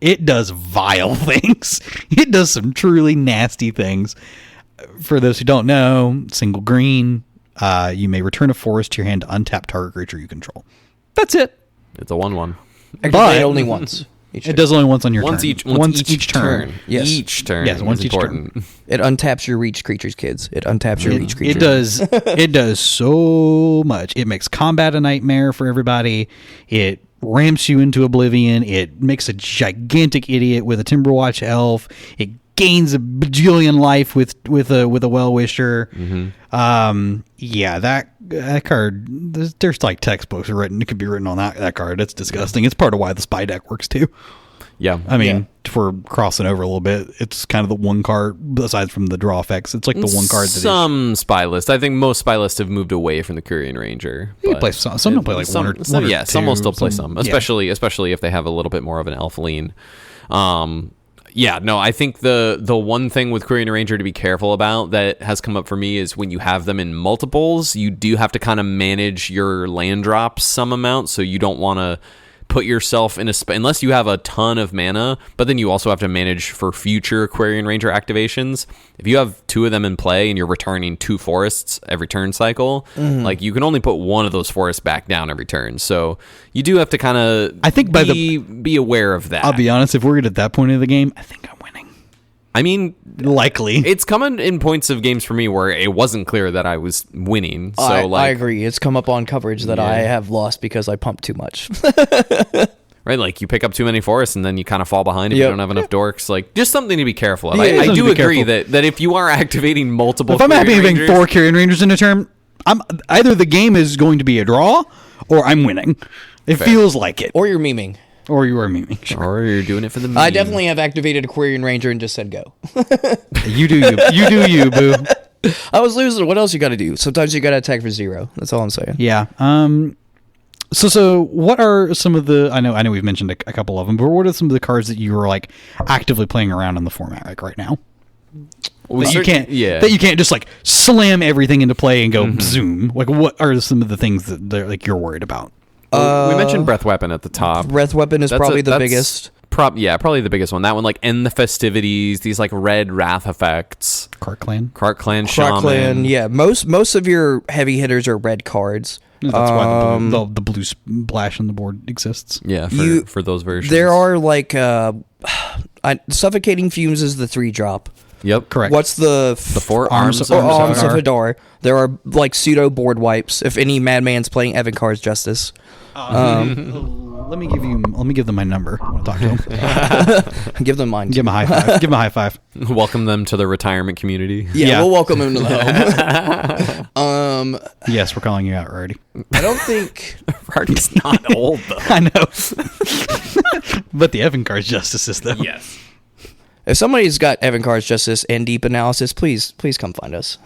It does vile things. It does some truly nasty things. For those who don't know, single green, you may return a forest to your hand to untap target creature you control. That's it. It's a 1/1. Actually, only once. It does only once on your turn. Once each turn. Yes. Each turn. Yes, once is each important. turn. It untaps your reach creatures, kids. It untaps your reach creatures. It does. It does so much. It makes combat a nightmare for everybody. It ramps you into oblivion. It makes a gigantic idiot with a Timberwatch Elf. It gains a bajillion life with a well-wisher. Yeah, that card. There's like textbooks written. It could be written on that card. It's disgusting. It's part of why the spy deck works too. Yeah. I mean, if we're crossing over a little bit, it's kind of the one card, aside from the draw effects, it's like the one card that some spy lists. I think most spy lists have moved away from the Kyrian Ranger. you but play some don't play like some, one or some, one or yeah, some two, will still play some, yeah. especially if they have a little bit more of an elf lean. Yeah, no, I think the one thing with Kyrian Ranger to be careful about that has come up for me is when you have them in multiples, you do have to kind of manage your land drops some amount, so you don't want to put yourself in unless you have a ton of mana, but then you also have to manage for future Kyrian Ranger activations. If you have 2 of them in play and you're returning 2 forests every turn cycle, like you can only put 1 of those forests back down every turn. So you do have to kind of I think be aware of that. I'll be honest, if we're at that point of the game, I think I'm winning. I mean, likely. it's coming in points of games for me where it wasn't clear that I was winning. So I agree. It's come up on coverage that I have lost because I pumped too much. right, like you pick up too many forests and then you kind of fall behind if you don't have enough dorks. Like just something to be careful of. Yeah, I something do to be agree careful. that if you are activating multiple, If I'm Kyrian having Rangers, 4 Kyrian Rangers in a turn, I'm either the game is going to be a draw or I'm winning. It feels like it. Or you're memeing. Or you are memeing. Sure. or you're doing it for the meme. I definitely have activated a Kyrian Ranger and just said go. You do you. You do you, boo. I was losing. What else you got to do? Sometimes you got to attack for 0. That's all I'm saying. Yeah. So what are some of the? I know we've mentioned a couple of them, but what are some of the cards that you are like actively playing around in the format like right now? That you can't just like slam everything into play and go zoom. Like what are some of the things that like you're worried about? We mentioned Breath Weapon at the top. Breath Weapon is probably the biggest. Probably the biggest one. That one, like End the Festivities, these like red wrath effects. Cart Clan, Shaman. Clan, yeah. Most of your heavy hitters are red cards. that's why the blue splash on the board exists. Yeah, for those versions. There are like Suffocating Fumes is the 3-drop. Yep, Correct. What's the 4 Arms of Hadar? There are like pseudo board wipes. If any madman's playing Evan Carr's Justice. Let me give them my number. I want to talk to them. Give them mine. Give them a high five. Give them a high five. Welcome them to the retirement community. Yeah, we'll welcome him to the home. Yes, we're calling you out, Rardy. I don't think Rardy's not old though. I know. But the Evan Car's Justice is though. Yes. If somebody's got Evan Carr's Justice and Deep Analysis, please come find us.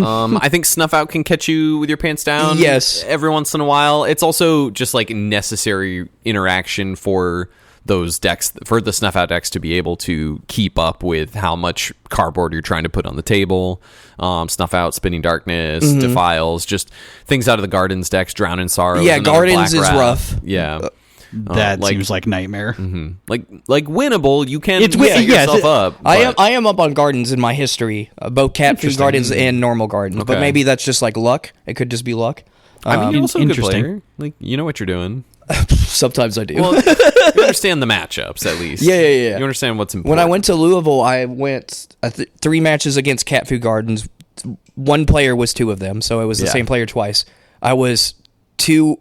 I think Snuff Out can catch you with your pants down. Yes. Every once in a while. It's also just like necessary interaction for those decks, for the Snuff Out decks to be able to keep up with how much cardboard you're trying to put on the table. Snuff Out, Spinning Darkness, Defiles, just things out of the Gardens decks, Drown in Sorrow. Yeah, another Gardens Black is Wrath. rough. Yeah. That seems like nightmare. Like winnable, you can It's set yourself up. I am up on Gardens in my history, both cat food Gardens and normal Gardens. But Okay. maybe that's just like luck. It could just be luck. I mean, you're also a good interesting. player. Like, you know what you're doing. Sometimes I do. Well, you understand the matchups at least. Yeah. You understand what's important. When I went to Louisville, I went 3 matches against cat food Gardens. One player was 2 of them, so it was the same player twice. I was 2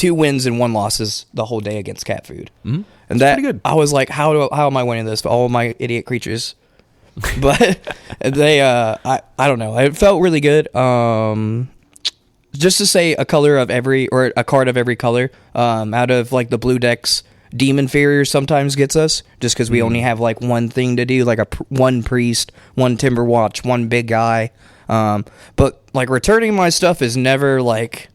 wins and 1 losses the whole day against cat food. Mm-hmm. And that, pretty good. I was like, how am I winning this? All of my idiot creatures. But they, I don't know. It felt really good. Just to say a color of every, or a card of every color, out of like the blue decks, Demon Farrier sometimes gets us, just because we only have like one thing to do, like one priest, one Timberwatch, one big guy. But like returning my stuff has never like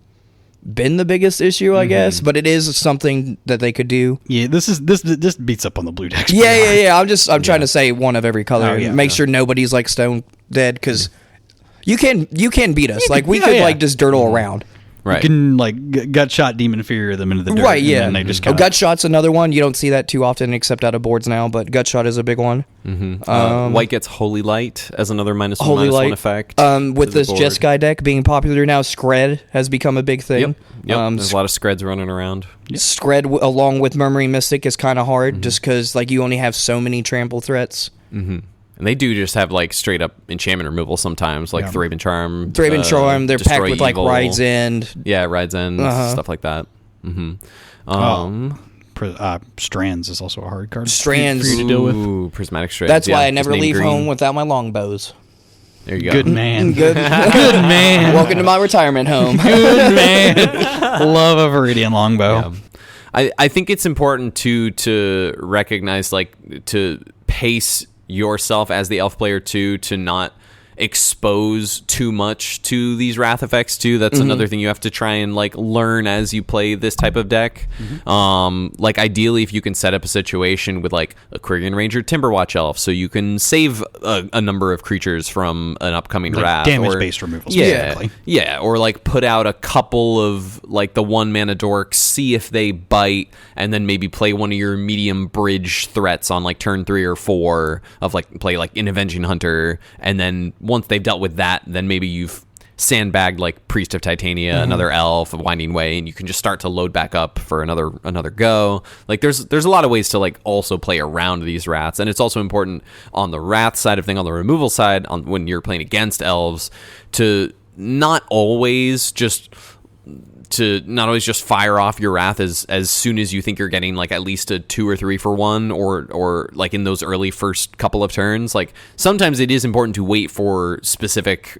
been the biggest issue, I guess, but it is something that they could do. Yeah, this beats up on the blue decks. Yeah. I'm trying to say one of every color. Oh, yeah. Make sure nobody's like stone dead, because you can beat us. Like we yeah, could yeah. like just dirtle around. right. You can like gut shot Demon Inferior them into the dirt. Right, yeah. And then they just Gut Shot's another one. You don't see that too often except out of boards now, but Gut Shot is a big one. White gets Holy Light as another -1 Holy -1 Light effect. with to the this board. Jeskai deck being popular now, Scred has become a big thing. Yep. There's a lot of Screds running around. Scred along with Murmuring Mystic is kind of hard, just because like you only have so many trample threats. And they do just have like straight up enchantment removal sometimes, like Thraben Charm. Thraben Charm, they're Destroy packed with like Evil. Ride's End. Yeah, Ride's End, stuff like that. Strands is also a hard card. Strands. for you to deal with. Ooh, Prismatic Strands. That's why I just never name leave green. home without my longbows. There you go. Good man. Good, Good man. Welcome to my retirement home. Good man. Love a Viridian longbow. I think it's important to recognize, like, to pace yourself as the elf player too, to not expose too much to these wrath effects too. That's another thing you have to try and like learn as you play this type of deck. Like ideally if you can set up a situation with like Aquarian Ranger Timberwatch Elf, so you can save a number of creatures from an upcoming Like wrath, damage or based removal yeah, specifically. yeah, or like put out a couple of like the 1 mana dorks, see if they bite, and then maybe play one of your medium bridge threats on like turn 3 or 4 of like play like an Avenging Hunter, and then once they've dealt with that, then maybe you've sandbagged like Priest of Titania, another elf, a Winding Way, and you can just start to load back up for another go. Like there's a lot of ways to like also play around these wraths, and it's also important on the wrath side of thing, on the removal side, on when you're playing against elves, to not always just fire off your wrath as soon as you think you're getting like at least a 2 or 3 for 1, or like in those early first couple of turns. Like sometimes it is important to wait for a specific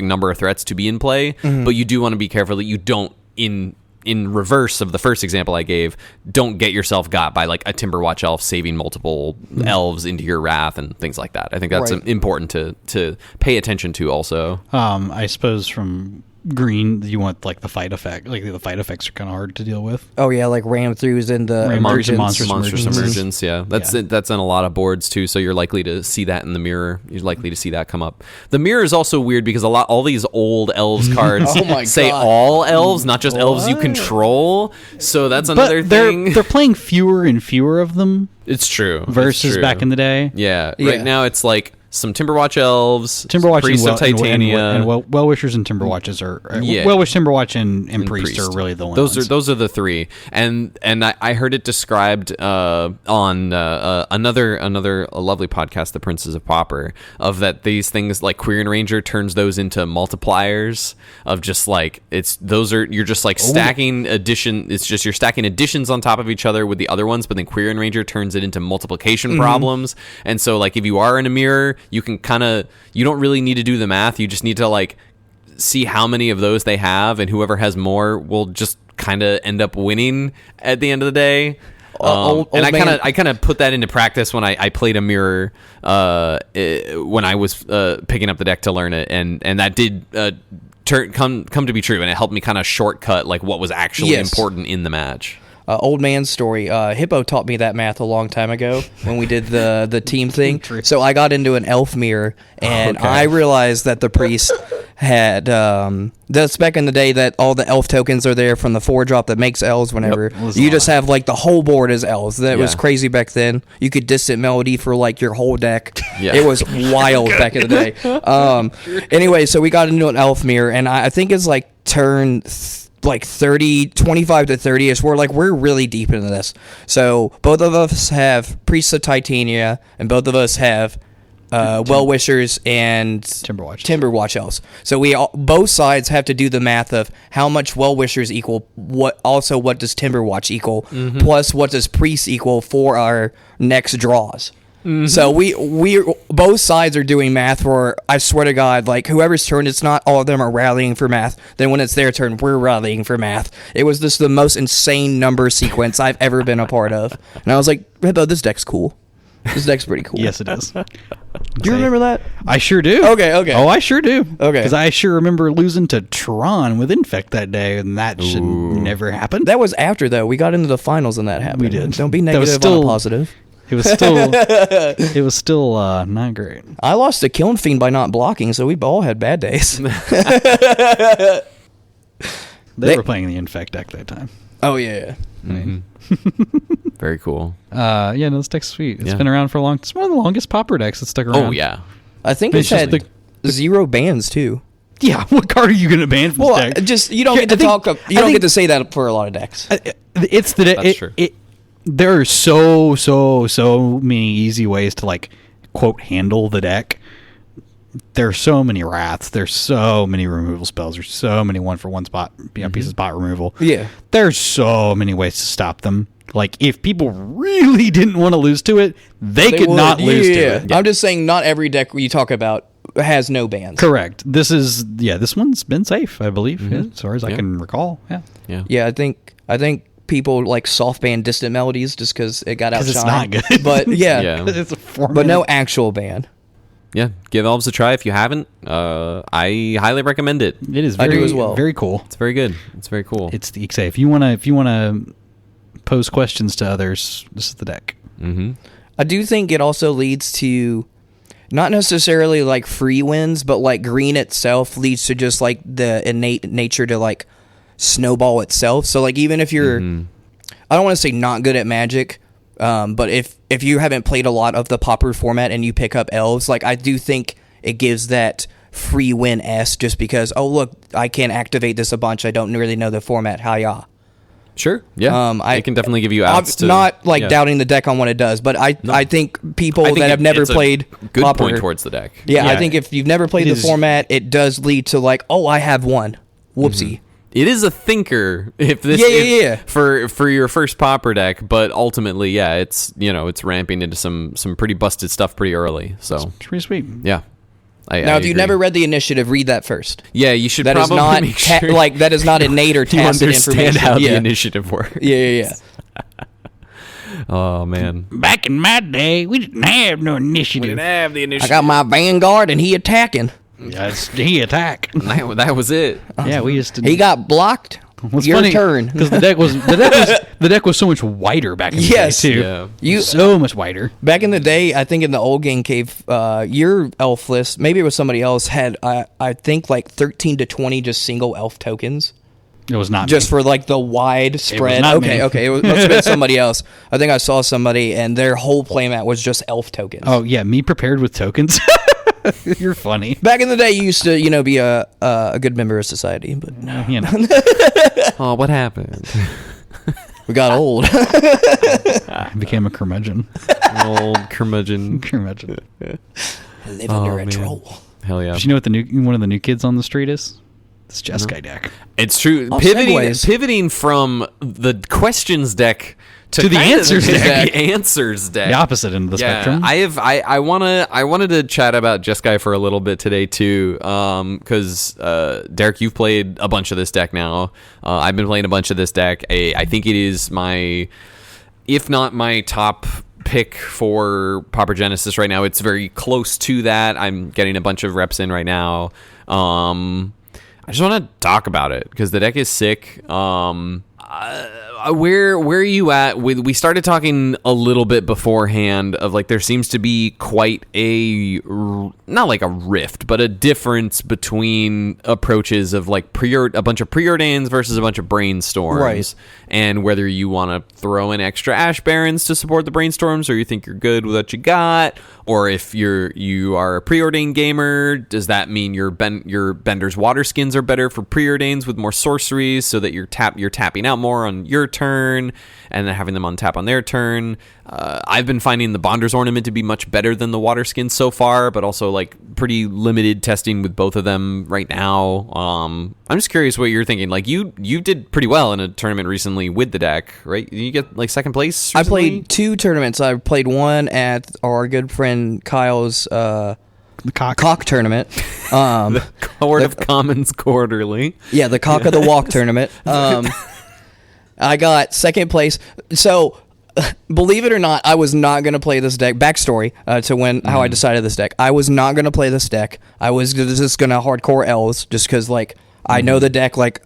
number of threats to be in play, but you do want to be careful that you don't, in reverse of the first example I gave, don't get yourself got by like a Timberwatch elf saving multiple elves into your wrath and things like that. I think that's Right. important to pay attention to also. I suppose from green you want like the fight effect. Like the fight effects are kind of hard to deal with. Oh yeah, like ram throughs and the Ram throughs and monsters. Monstrous Emergence. Emergence, yeah. That's in a lot of boards too, so you're likely to see that in the mirror. You're likely to see that come up. The mirror is also weird because all these old elves cards Oh my say God. all elves, not just elves you control. So that's another But thing. they're playing fewer and fewer of them It's true. versus back in the day. Yeah. Yeah. Right now it's like some Timberwatch elves, Timberwatch Priest of Titania. and Well-Wishers and Timberwatches are Yeah. Well-Wish, Timberwatch, and Priest are really the only ones. Those are the 3, and I heard it described on another lovely podcast, The Princes of Pauper, of that these things like Quirion Ranger turns those into multipliers of just like you're just like stacking it's just you're stacking additions on top of each other with the other ones, but then Quirion Ranger turns it into multiplication problems. And so like if you are in a mirror, you can you don't really need to do the math, you just need to like see how many of those they have, and whoever has more will just kind of end up winning at the end of the day. Old and man. I kind of put that into practice when I played a mirror when I was picking up the deck to learn it, and that did come to be true, and it helped me kind of shortcut like what was actually Yes. important in the match. Old man story. Hippo taught me that math a long time ago when we did the team thing. So I got into an elf mirror, and I realized that the priest had that's back in the day that all the elf tokens are there from the 4-drop that makes elves. Whenever you just have like the whole board as elves. That was crazy back then. You could distant melody for like your whole deck. Yeah. It was wild back in the day. Anyway, so we got into an elf mirror, and I think it's like turn. Like 25 to 30 is we're really deep into this. So both of us have Priests of Titania, and both of us have Well-Wishers and Timberwatch elves. So both sides have to do the math of how much Well-Wishers equal what does Timberwatch equal, plus what does Priest equal for our next draws. So we both sides are doing math for, I swear to God, like whoever's turn it's not, all of them are rallying for math. Then when it's their turn, we're rallying for math. It was just the most insane number sequence I've ever been a part of. And I was like, Hippo, this deck's cool. This deck's pretty cool. Yes, it is. Do you remember that? I sure do. Okay. Oh, I sure do. Okay. Because I sure remember losing to Tron with Infect that day, and that should never happen. That was after, though. We got into the finals and that happened. We did. Don't be That was negative on still- a positive. It was still not great. I lost to Kiln Fiend by not blocking, so we all had bad days. They were playing the Infect deck that time. Oh, yeah. Very cool. No, this deck's sweet. It's Yeah. been around for a long. It's one of the longest Pauper decks that's stuck around. Oh yeah. I think But it's it's had just 0 bans, too. Yeah. What card are you going to ban from Well, this deck? just you don't Yeah, get to I think- talk. I You don't think- get to say that for a lot of decks. It's the That's true. There are so many easy ways to like quote handle the deck. There's so many wraths. There's so many removal spells. There's so many 1-for-1 spot pieces spot removal. Yeah. There's so many ways to stop them. Like if people really didn't want to lose to it, they could would. not lose to it. I'm just saying, not every deck you talk about has no bans. Correct. This one's been safe, I believe, as far as I can recall. Yeah. Yeah, I think people like soft ban distant melodies just because it got outshined. Because it's not good. But yeah, Yeah. It's a 4 but no actual ban. Yeah, give Elves a try if you haven't. I highly recommend it. It is I very, do as well. very cool. It's very good. It's very cool. It's the XA. If you wanna pose questions to others, this is the deck. I do think it also leads to not necessarily like free wins, but like green itself leads to just like the innate nature to like snowball itself. So like even if you're, I don't want to say not good at Magic, but if you haven't played a lot of the Pauper format and you pick up Elves, like I do think it gives that free win just because, oh look, I can activate this a bunch. I don't really know the format. Hiya. Sure. Yeah. I can definitely give you outs to not like yeah. doubting the deck on what it does, but I think people I think that have never it's a played good Pauper, point towards the deck. Yeah, I Yeah. think if you've never played It the is- format, it does lead to like, oh, I have one. Whoopsie. It is a thinker if this Yeah. for your first Pauper deck, but ultimately, yeah, it's it's ramping into some pretty busted stuff pretty early. So It's pretty sweet. yeah. I Now, if agree. you've never read the initiative, read that first. yeah, you should That is probably not make sure that is not innate or you tacit understand information. how yeah. the initiative works. yeah. Oh man, Back in my day, we didn't have no initiative. have the I initiative. got my Vanguard and he attacking. Yes, he attack. That was it. Yeah, we used to. He got blocked. Your turn. because the deck was so much wider back in the Yes. day too. Yeah. You So much wider. back in the day, I think in the old game cave, your elf list, maybe it was somebody else, had I think like 13 to 20 just single elf tokens. It was not Just me. for like the wide spread. not Okay, me. okay. It must have been somebody else. I think I saw somebody and their whole playmat was just elf tokens. Oh yeah, me prepared with tokens. You're funny. Back in the day, you used to, be a good member of society, but You know. Oh, what happened? we got old. I became a curmudgeon. Old curmudgeon. Curmudgeon. Live under a man. troll. Hell yeah. Do you know what one of the new kids on the street is? It's Jeskai deck. It's true. Oh, Pivoting segues. pivoting from the questions deck to the kind of answers deck. The answers deck. The opposite end of the Yeah, spectrum. I wanted to chat about Jeskai for a little bit today too, because Derrick, you've played a bunch of this deck now. I've been playing a bunch of this deck. I think it is my if not my top pick for PauperGenesis right now. It's very close to that. I'm getting a bunch of reps in right now. I just want to talk about it because the deck is sick. Where are you at with? We started talking a little bit beforehand of like there seems to be quite a not like a rift, but a difference between approaches of like a bunch of preordains versus a bunch of brainstorms, Right. And whether you want to throw in extra Ash Barons to support the brainstorms, or you think you're good with what you got, or if you are a preordained gamer, does that mean your Bender's Water Skins are better for preordains with more sorceries, so that you're tapping out more on your turn and then having them on tap on their turn? I've been finding the Bonder's Ornament to be much better than the Water Skins so far, but also like pretty limited testing with both of them right now. I'm just curious what you're thinking. Like you did pretty well in a tournament recently with the deck, right? You get like second place recently? I played 2 tournaments. I played one at our good friend Kyle's The cock tournament. the Court of Commons Quarterly. Yeah, the Cock of the Walk tournament. I got second place. So, believe it or not, I was not going to play this deck. Backstory to how I decided this deck. I was not going to play this deck. I was just going to hardcore Elves just because, like, I know the deck, like,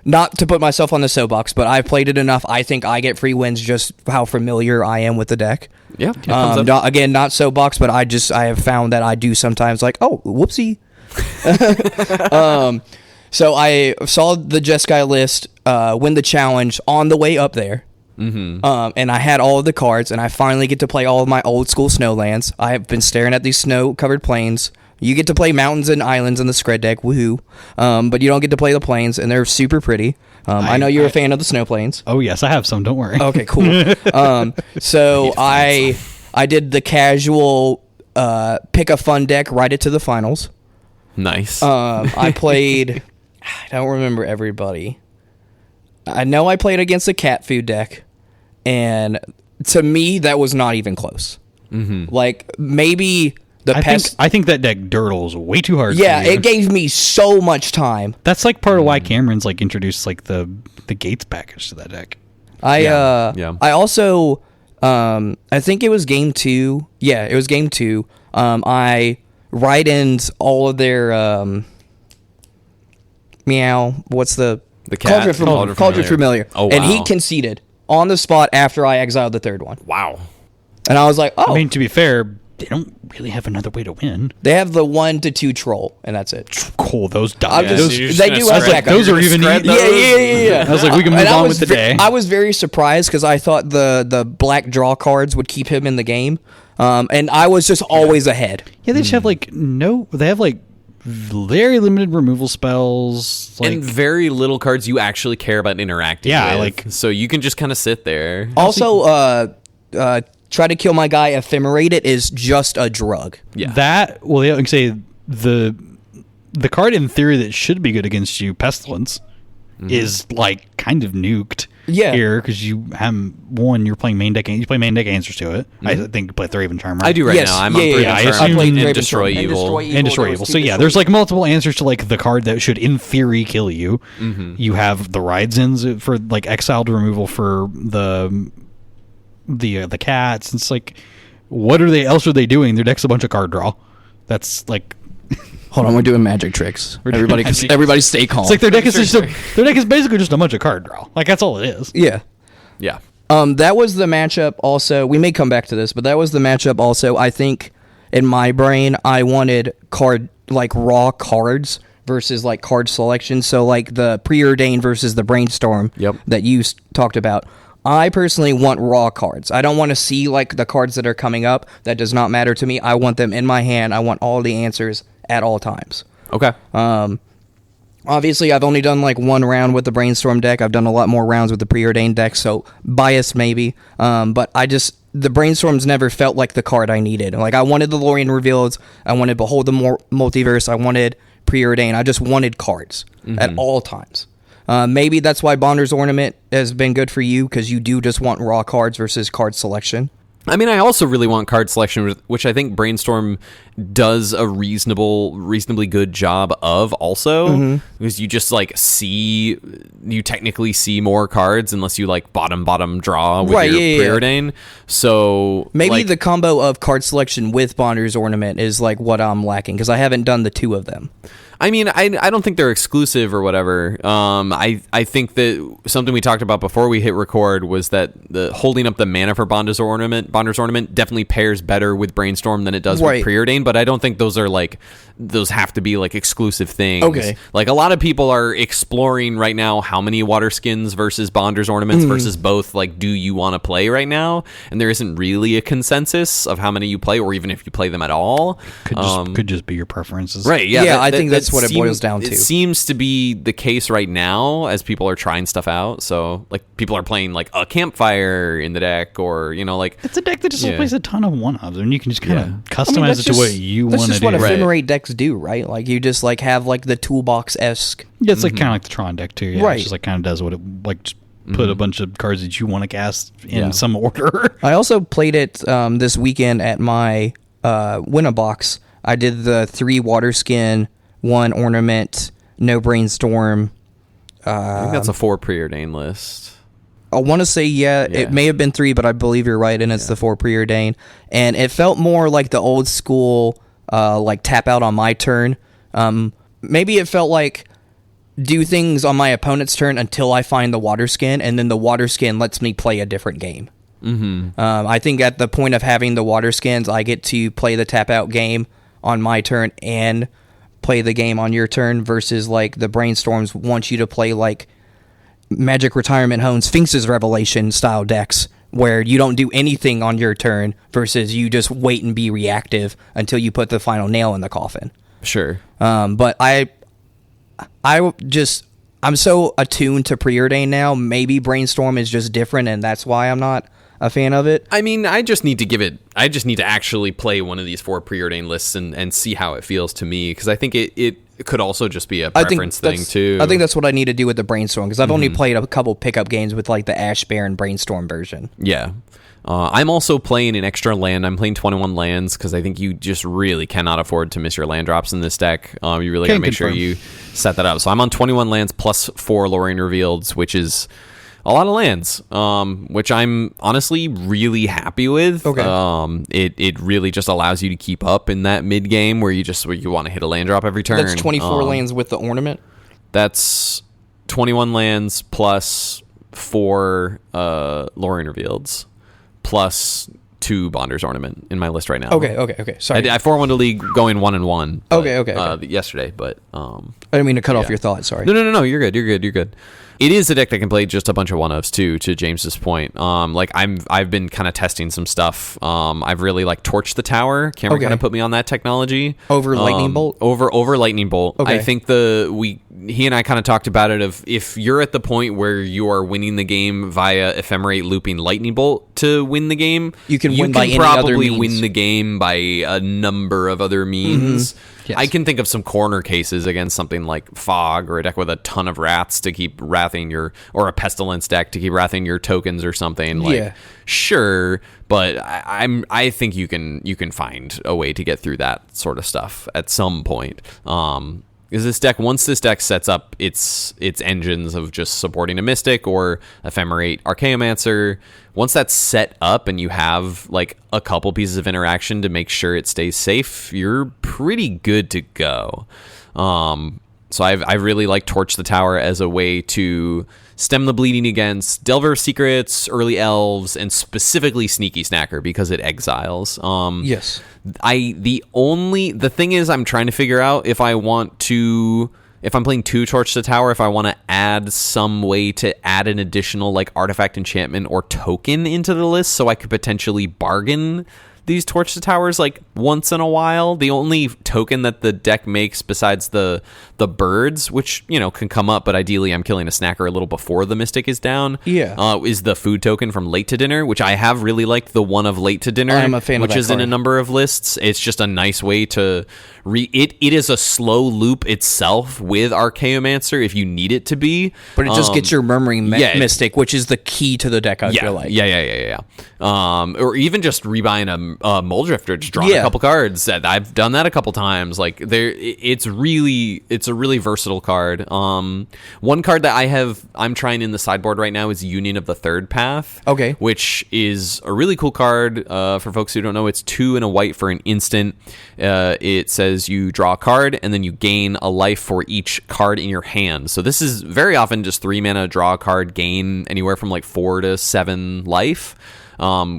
not to put myself on the soapbox, but I've played it enough. I think I get free wins just how familiar I am with the deck. Yeah. Not soapbox, but I have found that I do sometimes, like, oh, whoopsie. So I saw the Jeskai list win the challenge on the way up there. And I had all of the cards, and I finally get to play all of my old school snowlands. I have been staring at these snow-covered plains. You get to play mountains and islands in the Scred deck, woohoo. But you don't get to play the plains, and they're super pretty. I know you're a fan of the snow plains. Oh, yes, I have some. Don't worry. Okay, cool. So I did the casual pick a fun deck, ride it to the finals. Nice. I played... I don't remember everybody. I know I played against a cat food deck, and to me, that was not even close. Like, maybe the pest... I think that deck Dirtle's way too hard Yeah, for you. it gave me so much time. That's like part of why Cameron's like introduced like the Gates package to that deck. Yeah. I also... I think it was game 2. Yeah, it was game 2. I ride-ins all of their... what's the cat? Cauldron Familiar. Oh, wow. And he conceded on the spot after I exiled the third one. Wow. And I was like, oh. I mean, to be fair, they don't really have another way to win. They have the 1 to 2 troll, and that's it. Cool, those I'm die. just- Those, they do have backup. those are even. Yeah. I was like, we can move And I on was with the day. I was very surprised because I thought the black draw cards would keep him in the game. And I was just always ahead. Yeah, they just have like they have like very limited removal spells. Like, and very little cards you actually care about interacting Yeah, with. like- So you can just kind of sit there. Also, try to kill my guy, Ephemerate it is just a drug. Yeah. that, well, yeah, like say the card in theory that should be good against you, Pestilence, is like kind of nuked. Yeah. Here because you have one, you're playing main deck. You play main deck answers to it. I think you play Thraven Charmer. I do right Yes, now. I'm yeah, on yeah, Thraven yeah. I Charmer assume- played and Raven Destroy Charmer. Evil. And Destroy Evil. So yeah, there's like multiple answers to like the card that should in theory kill you. You have the Rides-ins for like exiled removal for the cats. It's like, what else are they doing? Their deck's a bunch of card draw. That's like, Hold on, we're doing magic tricks. Everybody stay calm. it's like their deck is basically just a bunch of card draw. Like that's all it is. Yeah. Yeah. That was the matchup also. We may come back to this, but that was the matchup also. I think in my brain, I wanted raw cards versus like card selection. So like the preordained versus the brainstorm that you talked about. I personally want raw cards. I don't want to see like the cards that are coming up. That does not matter to me. I want them in my hand. I want all the answers at all times. Okay. Obviously, I've only done like one round with the brainstorm deck. I've done a lot more rounds with the preordained deck, so biased maybe. But the brainstorms never felt like the card I needed. Like I wanted the Lorien Revealed, I wanted Behold the Multiverse, I wanted preordained. I just wanted cards at all times. Maybe that's why Bonder's Ornament has been good for you because you do just want raw cards versus card selection. I mean, I also really want card selection, which I think Brainstorm does a reasonably good job of also, because you just like you technically see more cards unless you like bottom draw with your preordain. So maybe like, the combo of card selection with Bonder's Ornament is like what I'm lacking, because I haven't done the two of them. I mean, I don't think they're exclusive or whatever. I think that something we talked about before we hit record was that the holding up the mana for Bonder's Ornament definitely pairs better with Brainstorm than it does with Preordain, but I don't think those have to be like exclusive things. Okay. Like a lot of people are exploring right now how many water skins versus Bonder's Ornaments versus both, like, do you want to play right now? And there isn't really a consensus of how many you play, or even if you play them at all. Could just be your preferences. Right, I think that's what it boils down to. It seems to be the case right now as people are trying stuff out. So, like, people are playing, like, a campfire in the deck, or, you know, like... It's a deck that just plays a ton of one-ups, and you can just kind of customize it to what you want to do. That's just what Ephemerate decks do, right? Like, you just, like, have, like, the toolbox-esque... Yeah, it's like kind of like the Tron deck, too. Yeah, right. It just, like, kind of does what it... Like, just put a bunch of cards that you want to cast in some order. I also played it this weekend at my Win-A-Box. I did the 3 water skin, 1 ornament, no Brainstorm. I think that's a 4 preordain list. I want to say, it may have been 3, but I believe you're right, and it's the 4 preordain. And it felt more like the old school, like, tap out on my turn. Maybe it felt like do things on my opponent's turn until I find the water skin, and then the water skin lets me play a different game. I think at the point of having the water skins, I get to play the tap out game on my turn and play the game on your turn, versus like the Brainstorms want you to play like Magic Retirement Home, Sphinx's Revelation style decks, where you don't do anything on your turn, versus you just wait and be reactive until you put the final nail in the coffin. Sure. But I'm so attuned to Preordain now. Maybe Brainstorm is just different, and that's why I'm not a fan of it. I mean, I just need to actually play one of these 4 preordained lists and see how it feels to me, because I think it could also just be a preference thing too. I think that's what I need to do with the Brainstorm, because I've only played a couple pickup games with like the Ash Baron Brainstorm version. Yeah. I'm also playing an extra land. I'm playing 21 lands because I think you just really cannot afford to miss your land drops in this deck. You really got to make sure you set that up. So I'm on 21 lands plus 4 Lorraine Revealeds, which is a lot of lands, which I'm honestly really happy with. Okay. It really just allows you to keep up in that mid game where you want to hit a land drop every turn. That's 24 lands with the ornament? That's 21 lands plus 4 Lorraine Revealeds. Plus 2 Bonder's Ornament in my list right now. Okay. Sorry. I 4-1 to league going 1-1. Okay. Yesterday, but I didn't mean to cut off your thought. Sorry. No. You're good. It is a deck that can play just a bunch of 1-ofs too. To James's point, like I've been kind of testing some stuff. I've really like torched the tower. Cameron kind of put me on that technology over Lightning Bolt. Over Lightning Bolt. Okay. I think he and I kind of talked about it. If you're at the point where you are winning the game via Ephemerate looping Lightning Bolt to win the game, you can probably win the game by a number of other means. Yes. I can think of some corner cases against something like Fog, or a deck with a ton of rats to keep wrathing or a Pestilence deck to keep wrathing your tokens or something. Like, sure, but I think you can find a way to get through that sort of stuff at some point. Because once this deck sets up its engines of just supporting a Mystic or Ephemerate Archaeomancer, once that's set up and you have like a couple pieces of interaction to make sure it stays safe, you're pretty good to go. So I really like Torch the Tower as a way to stem the bleeding against Delver of Secrets, early Elves, and specifically Sneaky Snacker because it exiles. Yes. The thing is, I'm trying to figure out if I'm playing 2 Torch the Tower, if I want to add some way to add an additional like artifact, enchantment, or token into the list so I could potentially bargain these Torch to Towers like once in a while. The only token that the deck makes besides the birds, which, you know, can come up, but ideally I'm killing a snacker a little before the Mystic is down. Yeah. Is the food token from Late to Dinner, which I have really liked the one of Late to Dinner. I'm a fan of which that is in a card. number of lists. It's just a nice way to it is a slow loop itself with Archaeomancer if you need it to be. But it just gets your Murmuring Mystic, which is the key to the deck, I feel like. Yeah. Or even just rebuying a Mole Drifter, just drawing a couple cards. I've done that a couple times. Like it's a really versatile card. One card that I'm trying in the sideboard right now is Union of the Third Path. Okay. Which is a really cool card. For folks who don't know, it's 2 and a white for an instant. It says you draw a card and then you gain a life for each card in your hand. So this is very often just 3 mana, draw a card, gain anywhere from like 4 to 7 life.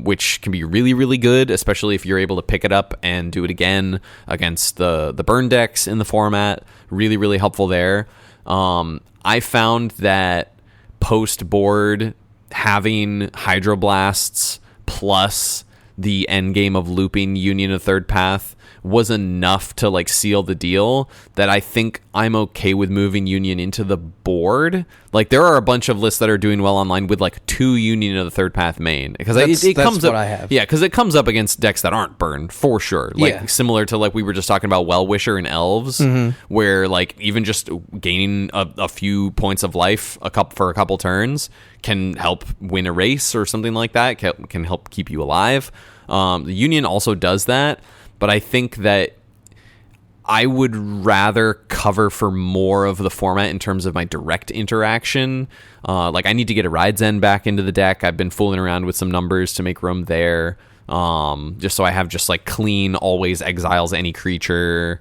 Which can be really, really good, especially if you're able to pick it up and do it again against the burn decks in the format. Really, really helpful there. I found that post board having Hydroblasts plus the end game of looping Union of Third Path was enough to like seal the deal that I think I'm okay with moving Union into the board. Like there are a bunch of lists that are doing well online with like 2 Union of the Third Path main, because it comes what up. I have. Yeah, because it comes up against decks that aren't burned for sure. Like similar to like we were just talking about Well Wisher and Elves, where like even just gaining a few points of life for a couple turns can help win a race or something like that. Can help keep you alive. The Union also does that. But I think that I would rather cover for more of the format in terms of my direct interaction. Like I need to get a Ride's End back into the deck. I've been fooling around with some numbers to make room there. Just so I have just like clean, always exiles any creature.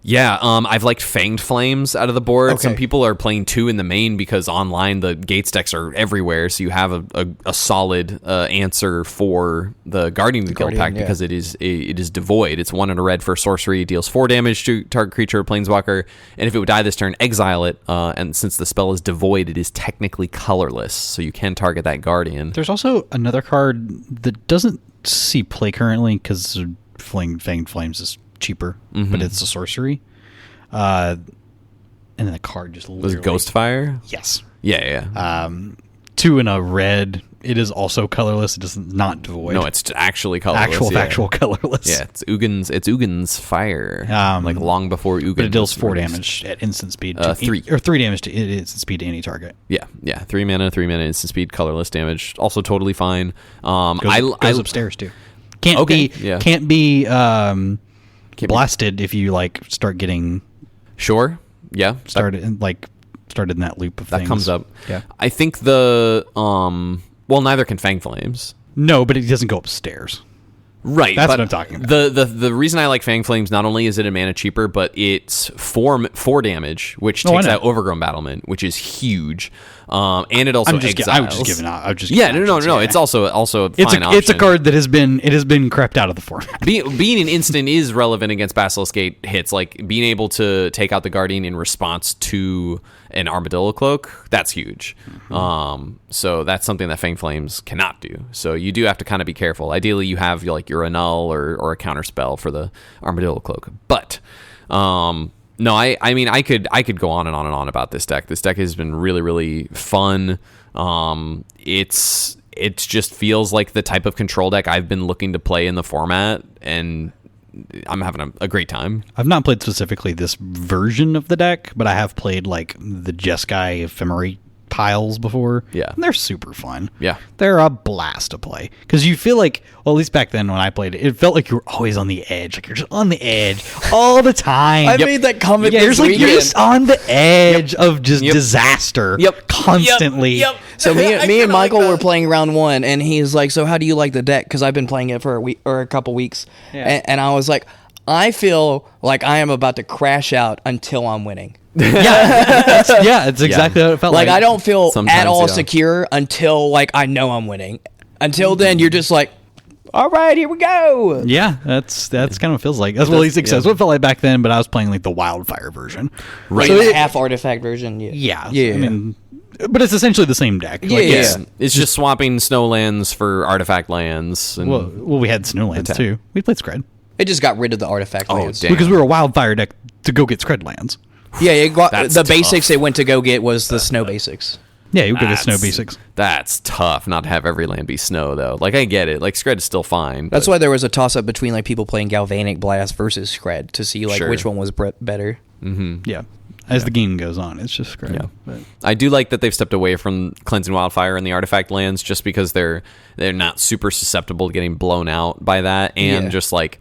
Yeah, I've liked Fanged Flames out of the board. Okay. Some people are playing 2 in the main because online the Gates decks are everywhere, so you have a solid answer for the Guardian of the Guild pack because it is devoid. It's 1 and a red for sorcery, it deals 4 damage to target creature or planeswalker, and if it would die this turn, exile it. And since the spell is devoid, it is technically colorless, so you can target that Guardian. There's also another card that doesn't see play currently because Fanged Flames is cheaper, but it's a sorcery. And then the card just literally... Was Ghostfire? Yes. Yeah. 2 and a red. It is also colorless. It is not devoid. No, it's actually colorless. Actual colorless. Yeah, it's Ugin's Fire. Like long before Ugin. But it deals was 4 released. damage at instant speed. 3. Or 3 damage to instant speed to any target. Yeah. 3 mana, instant speed, colorless damage. Also totally fine. Goes upstairs too. Can't be blasted if you like start getting Sure. Yeah. started in that loop of That things. comes up. Yeah. I think neither can Fang Flames. No, but it doesn't go upstairs. Right. That's but what I'm talking about. The reason I like Fang Flames, not only is it a mana cheaper, but it's 4 damage, which takes out Overgrown Battlement, which is huge. And it also exiles. I was just giving out. No. It's also a fine option. It's a card that has been crept out of the format. Being an instant is relevant against Basilisk Gate hits. Like being able to take out the Guardian in response to an Armadillo Cloak, that's huge. So that's something that Fang Flames cannot do. So you do have to kind of be careful. Ideally, you have like your annul or a counter spell for the Armadillo Cloak. But no, I mean I could go on and on and on about this deck. This deck has been really, really fun. It just feels like the type of control deck I've been looking to play in the format, and I'm having a great time. I've not played specifically this version of the deck, but I have played like the Jeskai Ephemerate piles before. Yeah. And they're super fun. Yeah. They're a blast to play. Because you feel like, well, at least back then when I played it, it felt like you were always on the edge. Like you're just on the edge all the time. I made that comment this you're weekend. just on the edge of just disaster constantly. So me and Michael were playing round 1, and he's like, "So how do you like the deck?" Because I've been playing it for a week or a couple weeks, and I was like, "I feel like I am about to crash out until I'm winning." It's exactly what it felt like. Like I don't feel Sometimes, at all secure until like I know I'm winning. Until then, you're just like, all right, here we go. Yeah, that's kind of what it feels like. That's what That's what it felt like back then, but I was playing like the Wildfire version. Right. So the half artifact version. Yeah. I mean, But it's essentially the same deck. Yeah, yeah. It's just swapping snow lands for artifact lands. And, Well, we had Snowlands too. We played Scred. It just got rid of the artifact lands. damn. Because we were a Wildfire deck to go get Scred lands. Yeah, it got, That's the tough. basics it went to go get was the snow basics. Yeah, you go get Snow Basics. That's tough not to have every land be snow, though. Like, I get it. Like, Scred is still fine. That's but- why there was a toss-up between like people playing Galvanic Blast versus Scred to see like Sure. which one was better. Yeah. As the game goes on, it's just Scred. Yeah. But I do like that they've stepped away from Cleansing Wildfire and the artifact lands just because they're not super susceptible to getting blown out by that. And Yeah. just like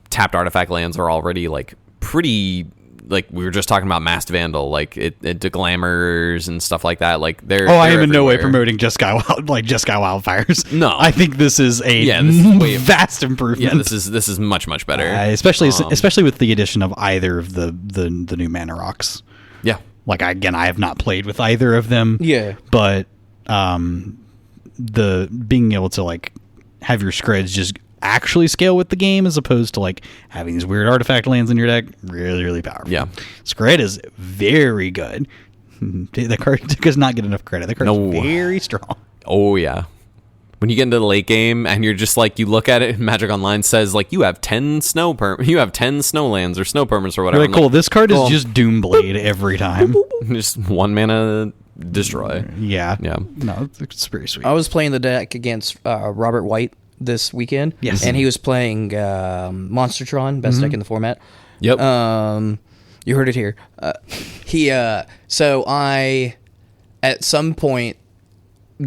tapped artifact lands are already like pretty, like we were just talking about Masked Vandal, like it Glamours and stuff like that. Like they're I am they're in no way everywhere. promoting Jeskai Wildfires. No. I think this is a Yeah, this is way- vast improvement. Yeah, this is much better. especially with the addition of either of the new mana rocks. Yeah. Like again, I have not played with either of them. Yeah. But the being able to like have your Screds just actually scale with the game as opposed to like having these weird artifact lands in your deck, really powerful. Yeah. Scred is very good. The card does not get enough credit. The card No. is very strong. Oh yeah. When you get into the late game and you're just like, you look at it and Magic Online says like you have 10 you have 10 snowlands or snow permits or whatever. Really I'm cool. This card cool. is just Doomblade every time. just one mana destroy. Yeah. Yeah. No, it's very sweet. I was playing the deck against Robert White this weekend. Yes. And he was playing Monstertron, best deck in the format. Yep. You heard it here. So I, at some point,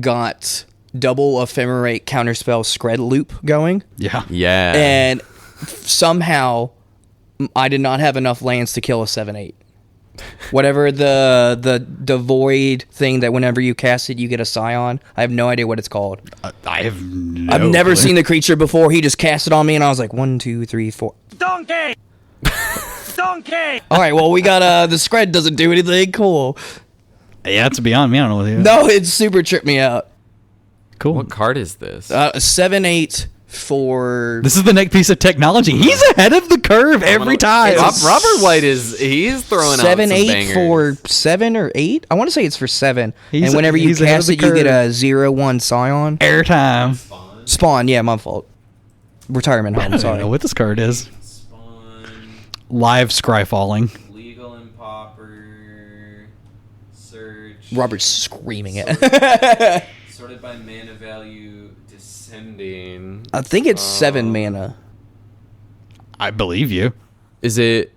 got double Ephemerate counterspell Scred loop going. Yeah. yeah. And somehow I did not have enough lands to kill a 7/8. Whatever the void thing that whenever you cast it you get a scion. I have no idea what it's called. I have I've never seen the creature before. He just cast it on me and I was like 1, 2, 3, 4. Donkey! Donkey! All right, well we got the Scred doesn't do anything. Cool. Yeah, that's beyond me. I don't know what it is. No, it super tripped me out. Cool. What card is this? 7/8 for This is the next piece of technology. He's ahead of the curve every time. Robert White he's throwing out 7/8 some bangers. for 7 or 8. I want to say it's for 7. He's- and whenever you he's ahead of cast the it, you get curve. a 0/1 scion. Airtime. Spawn, yeah, my fault. Retirement home, I don't sorry. know what this card is. Spawn, Live Scry Falling. legal and pauper, search. Robert's screaming it. Sorted by mana value descending. I think it's 7 mana. I believe you. Is it?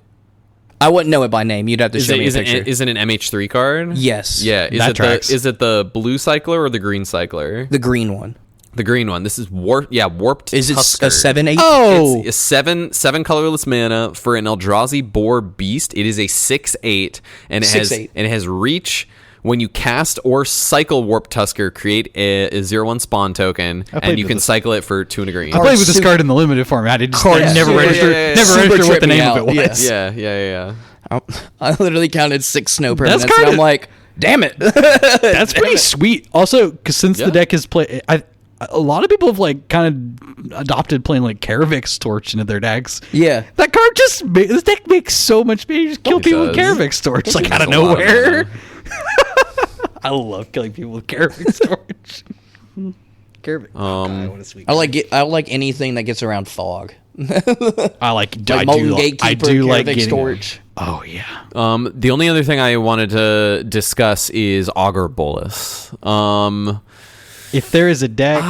I wouldn't know it by name. You'd have to show me a Is picture. it an MH3 card? Yes. Yeah. Is That it tracks. is it the blue cycler or the green cycler? The green one. The green one. This is warped. Yeah, warped. Is it Tusker. a 7/8? Oh! It's a seven colorless mana for an Eldrazi Boar Beast. It is a 6/8, and it has reach. When you cast or cycle Warp Tusker, create a 0/1 spawn token, played and you with can this. cycle it for 2 and a green. I played with this super- card in the limited format. It just Card never super- registered, yeah, yeah. never Super registered what the tripped me name of it out, was. yeah. Yeah. I literally counted 6 snow permanents, card and I'm is- like, damn it. That's pretty sweet. Also, because since Yeah. the deck is a lot of people have like kind of adopted playing like Karavix Torch into their decks. Yeah. That card this deck makes so much. You just kill It people with does. Karavix Torch like out of It's a lot of nowhere. mana. I love killing people with Karavix Torch. Karavix. what a sweet. I like anything that gets around fog. I like. Like Molten Gatekeeper, I do like Karavix getting. Torch. Oh yeah. The only other thing I wanted to discuss is Augur Bolus. If there is a deck,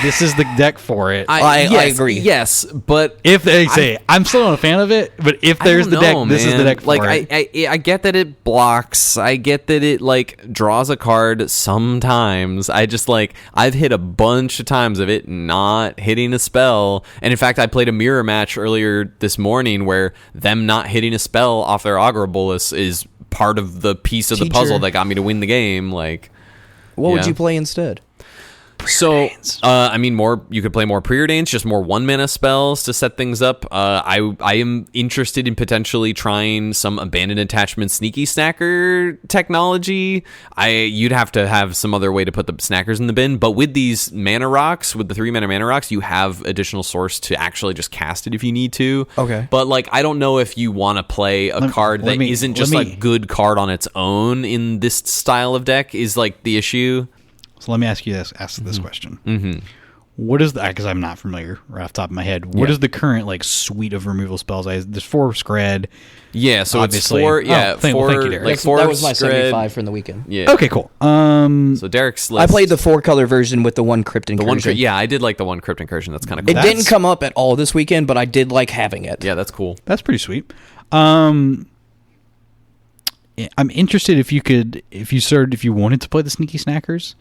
this is the deck for it. I yes, agree. Yes, but If they say I'm still not a fan of it, but if there's the deck, this is the deck for like, it. I get that it blocks. I get that it like draws a card sometimes. I just like I've hit a bunch of times of it not hitting a spell. And in fact, I played a mirror match earlier this morning where them not hitting a spell off their Augur Bolus is part of the piece of the Teacher. puzzle that got me to win the game. Like, What would Yeah. you play instead? I mean, you could play more preordains, just more 1-mana spells to set things up. I am interested in potentially trying some abandoned attachment sneaky snacker technology. You'd have to have some other way to put the snackers in the bin, but with these mana rocks, with the 3-mana mana rocks, you have additional source to actually just cast it if you need to. Okay. But like, I don't know if you want to play a card that isn't just like good card on its own in this style of deck is like the issue. So let me ask this question. Mm-hmm. What is because I'm not familiar right off the top of my head. What is the current like suite of removal spells? There's 4 Scred. Yeah, so obviously. It's 4. Yeah, thank you, Derek. Like 4 that was my Scred. 75 from the weekend. Yeah. Okay, cool. So Derek's list. I played the 4-color version with the 1 Crypt Incursion. Yeah, I did like the 1 Crypt Incursion. That's kind of cool. It didn't come up at all this weekend, but I did like having it. Yeah, that's cool. That's pretty sweet. I'm interested if you wanted to play the sneaky snackers,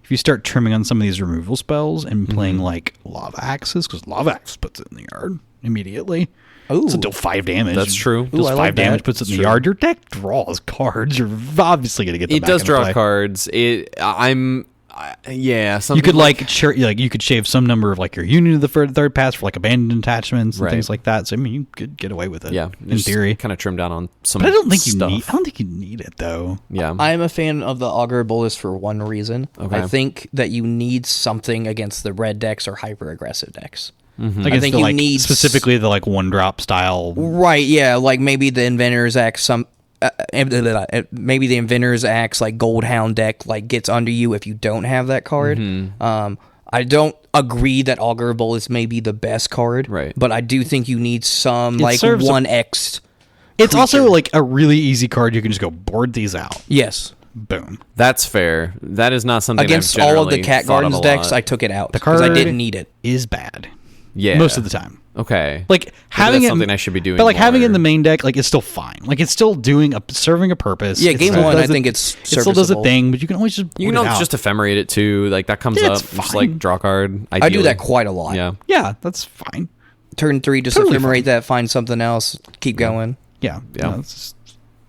if you start trimming on some of these removal spells and playing like Lava Axes, because Lava Axe puts it in the yard immediately. Ooh. It's still 5 damage. That's true. Does I 5 like damage, that. puts it in the yard. Your deck draws cards. You're obviously going to get them It back does into draw play. cards. Yeah. You could you could shave some number of like your Union of the Third Pass for like abandoned attachments and Right. things like that. So I mean, you could get away with it. Yeah, in theory. kind of trim down on some. But I don't think stuff. I don't think you need it though. Yeah, I am a fan of the Augur Bolus for one reason. Okay. I think that you need something against the red decks or hyper aggressive decks. Like I think the, you like, need specifically the like 1-drop style. Right, yeah, like maybe the Inventor's Axe maybe the Inventor's Axe like Goldhound deck like gets under you if you don't have that card. I don't agree that Augur Bolus may be the best card, Right. but I do think you need some It like serves a- 1x. It's also like a really easy card. You can just go board these out. Yes. Boom. that's fair. That is not something Against I've all of the generally Cat thought of Gardens a decks, lot. I took it out The because card I didn't need it. is bad. Yeah, Most of the time. Okay, Like Maybe having that's it, something I should be doing. but like having it in more. the main deck, like it's still fine. Like it's still serving a purpose. Yeah, It game still one, I does think it- it's it still does a serviceable. thing, but you can always just You can board it always out. just ephemerate it too. Like that comes Yeah, up, it's just fine. like draw card. I do ideally. that quite a lot. Yeah, Yeah, that's fine. Turn 3, just Totally ephemerate fine. that, find something else, keep going. Yeah, Yeah. no, it's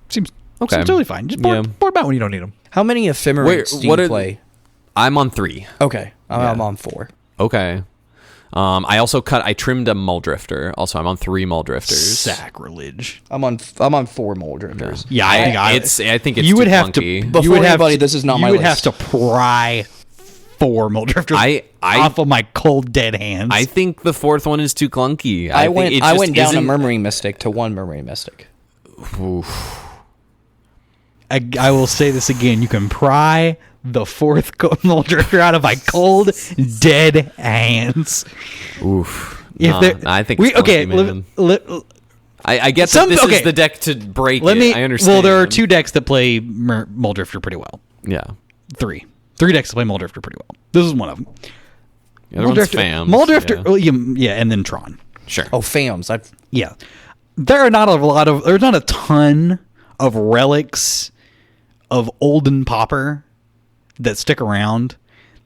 seems Okay. totally fine. Just board them out when you don't need them. How many ephemerates do you play? I'm on 3. Okay, I'm Yeah. on 4. Okay. I trimmed a Muldrifter. Also, I'm on 3 Muldrifters. Sacrilege. I'm on 4 Mold Drifters. Yeah, I think it's you would too have clunky. to. Before you would have anybody, to, this is not you my would list. have to pry 4 Muldrifters I off of my cold dead hands. I think the 4th one is too clunky. I think went it I just went down a isn't- Murmuring Mystic to 1 Murmuring Mystic. I will say this again. You can pry the 4th Muldrifter out of my cold dead hands. Oof. If Nah, there- I think we it's clunky, okay. man. I get Some- that this okay. is the deck to break Let it. me. I understand. Well, there are 2 decks that play Muldrifter pretty well. Yeah. 3 decks that play Muldrifter pretty well. This is one of them. The other one's Fams. Muldrifter. Yeah. Well, yeah, and then Tron. Sure. Oh, Fams. Yeah, there's not a ton of relics of olden Pauper that stick around.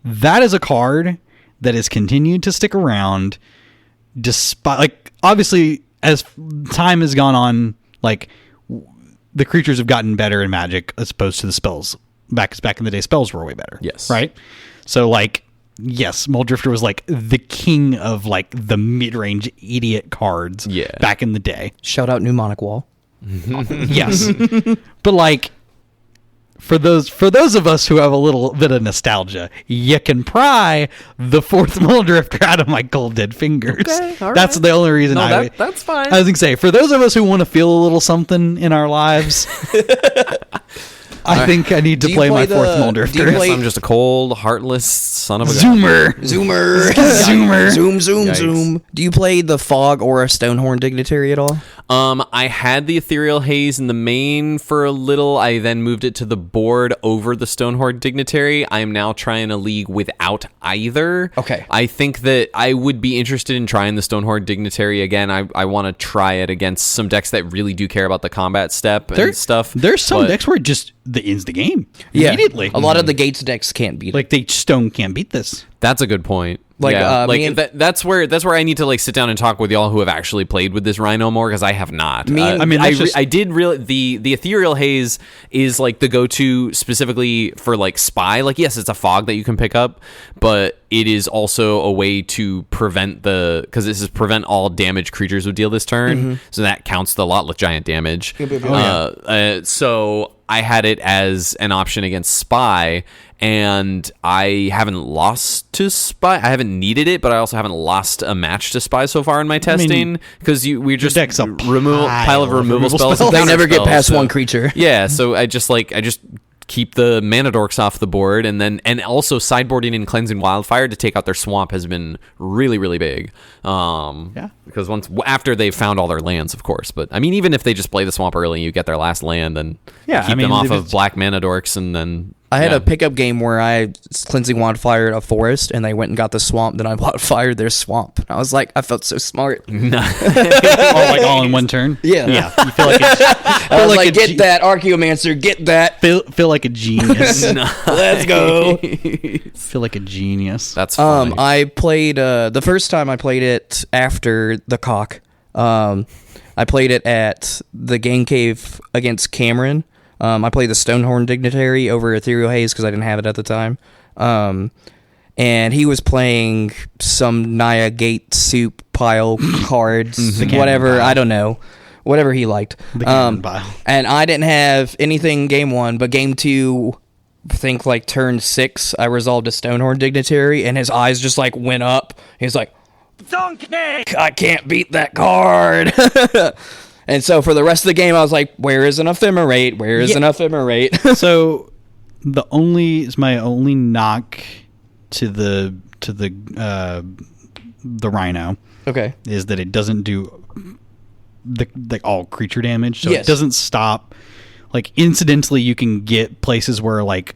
That is a card that has continued to stick around despite, like, obviously as time has gone on, like the creatures have gotten better in Magic as opposed to the spells. Back in the day, spells were way better. Yes. Right. So like, yes, Muldrifter was like the king of like the mid-range idiot cards. Yeah. Back in the day. Shout out Mnemonic Wall. Yes. But like for those of us who have a little bit of nostalgia, you can pry the 4th Muldrifter out of my cold dead fingers. Okay, all That's right. the only reason No, that's fine. I was gonna say, for those of us who want to feel a little something in our lives, I think I need to Do you play my play 4th the- do you Muldrifter. play- I'm just a cold, heartless son of a gun. Zoomer. Zoomer. Zoomer. Zoom. Yikes. Do you play the Fog or a Stonehorn Dignitary at all? I had the Ethereal Haze in the main for a little. I then moved it to the board over the Stonehorn Dignitary. I am now trying a league without either. Okay. I think that I would be interested in trying the Stonehorn Dignitary again. I want to try it against some decks that really do care about the combat step and stuff. There's some but- decks where it just ends the game immediately. A lot of the Gates decks can't beat it. Like Stone can't beat this. That's a good point. Like, yeah, me and- that's where I need to like sit down and talk with y'all who have actually played with this Rhino more, because I have not. I did really the Ethereal Haze is like the go-to specifically for like spy. Like, yes, it's a fog that you can pick up, but it is also a way to prevent because this is prevent all damage creatures would deal this turn, so that counts the lot with giant damage. So I had it as an option against spy, and I haven't lost to spy. I haven't needed it, but I also haven't lost a match to spy so far in my testing, because we just deck's a pile of removal spells. they never get past so, one creature. Yeah, so I just keep the mana dorks off the board, and also sideboarding and cleansing wildfire to take out their swamp has been really, really big. Because after they've found all their lands, of course. But I mean, even if they just play the swamp early, and you get their last land, and keep them off of black mana dorks, and then I had a pickup game where I cleansing wildfired a forest, and they went and got the swamp. Then I wildfired their swamp. I was like, I felt so smart. all in one turn. Yeah. You feel like I was like, get that Archaeomancer, get that. feel like a genius. Let's go. Feel like a genius. That's funny. I played the first time I played it after the cock. I played it at the Game Cave against Cameron. I played the Stonehorn Dignitary over Ethereal Haze because I didn't have it at the time. And he was playing some Naya Gate soup pile cards, whatever, I don't know. Whatever he liked. The cannon pile. And I didn't have anything game 1, but game 2, I think like turn 6, I resolved a Stonehorn Dignitary, and his eyes just like went up. He's like, Donkey! I can't beat that card. And so for the rest of the game, I was like, where is an Ephemerate? Where is an Ephemerate? So my only knock to the Rhino, Okay. is that it doesn't do the all creature damage. So Yes. it doesn't stop. Like, incidentally, you can get places where like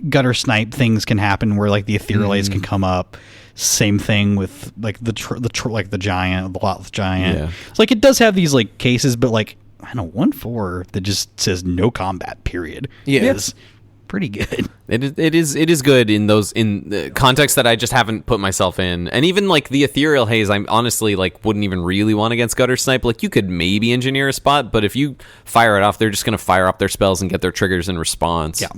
gutter snipe things can happen, where like the Ethereal Haze can come up. Same thing with like the giant, the Lotless Giant. Yeah. It's like it does have these like cases, but like, I don't know, 1/4 that just says no combat period. Yeah. Is pretty good. It is good in those the contexts that I just haven't put myself in, and even like the Ethereal Haze, I'm honestly like wouldn't even really want against Gutter Snipe. Like, you could maybe engineer a spot, but if you fire it off, they're just gonna fire up their spells and get their triggers in response. Yeah.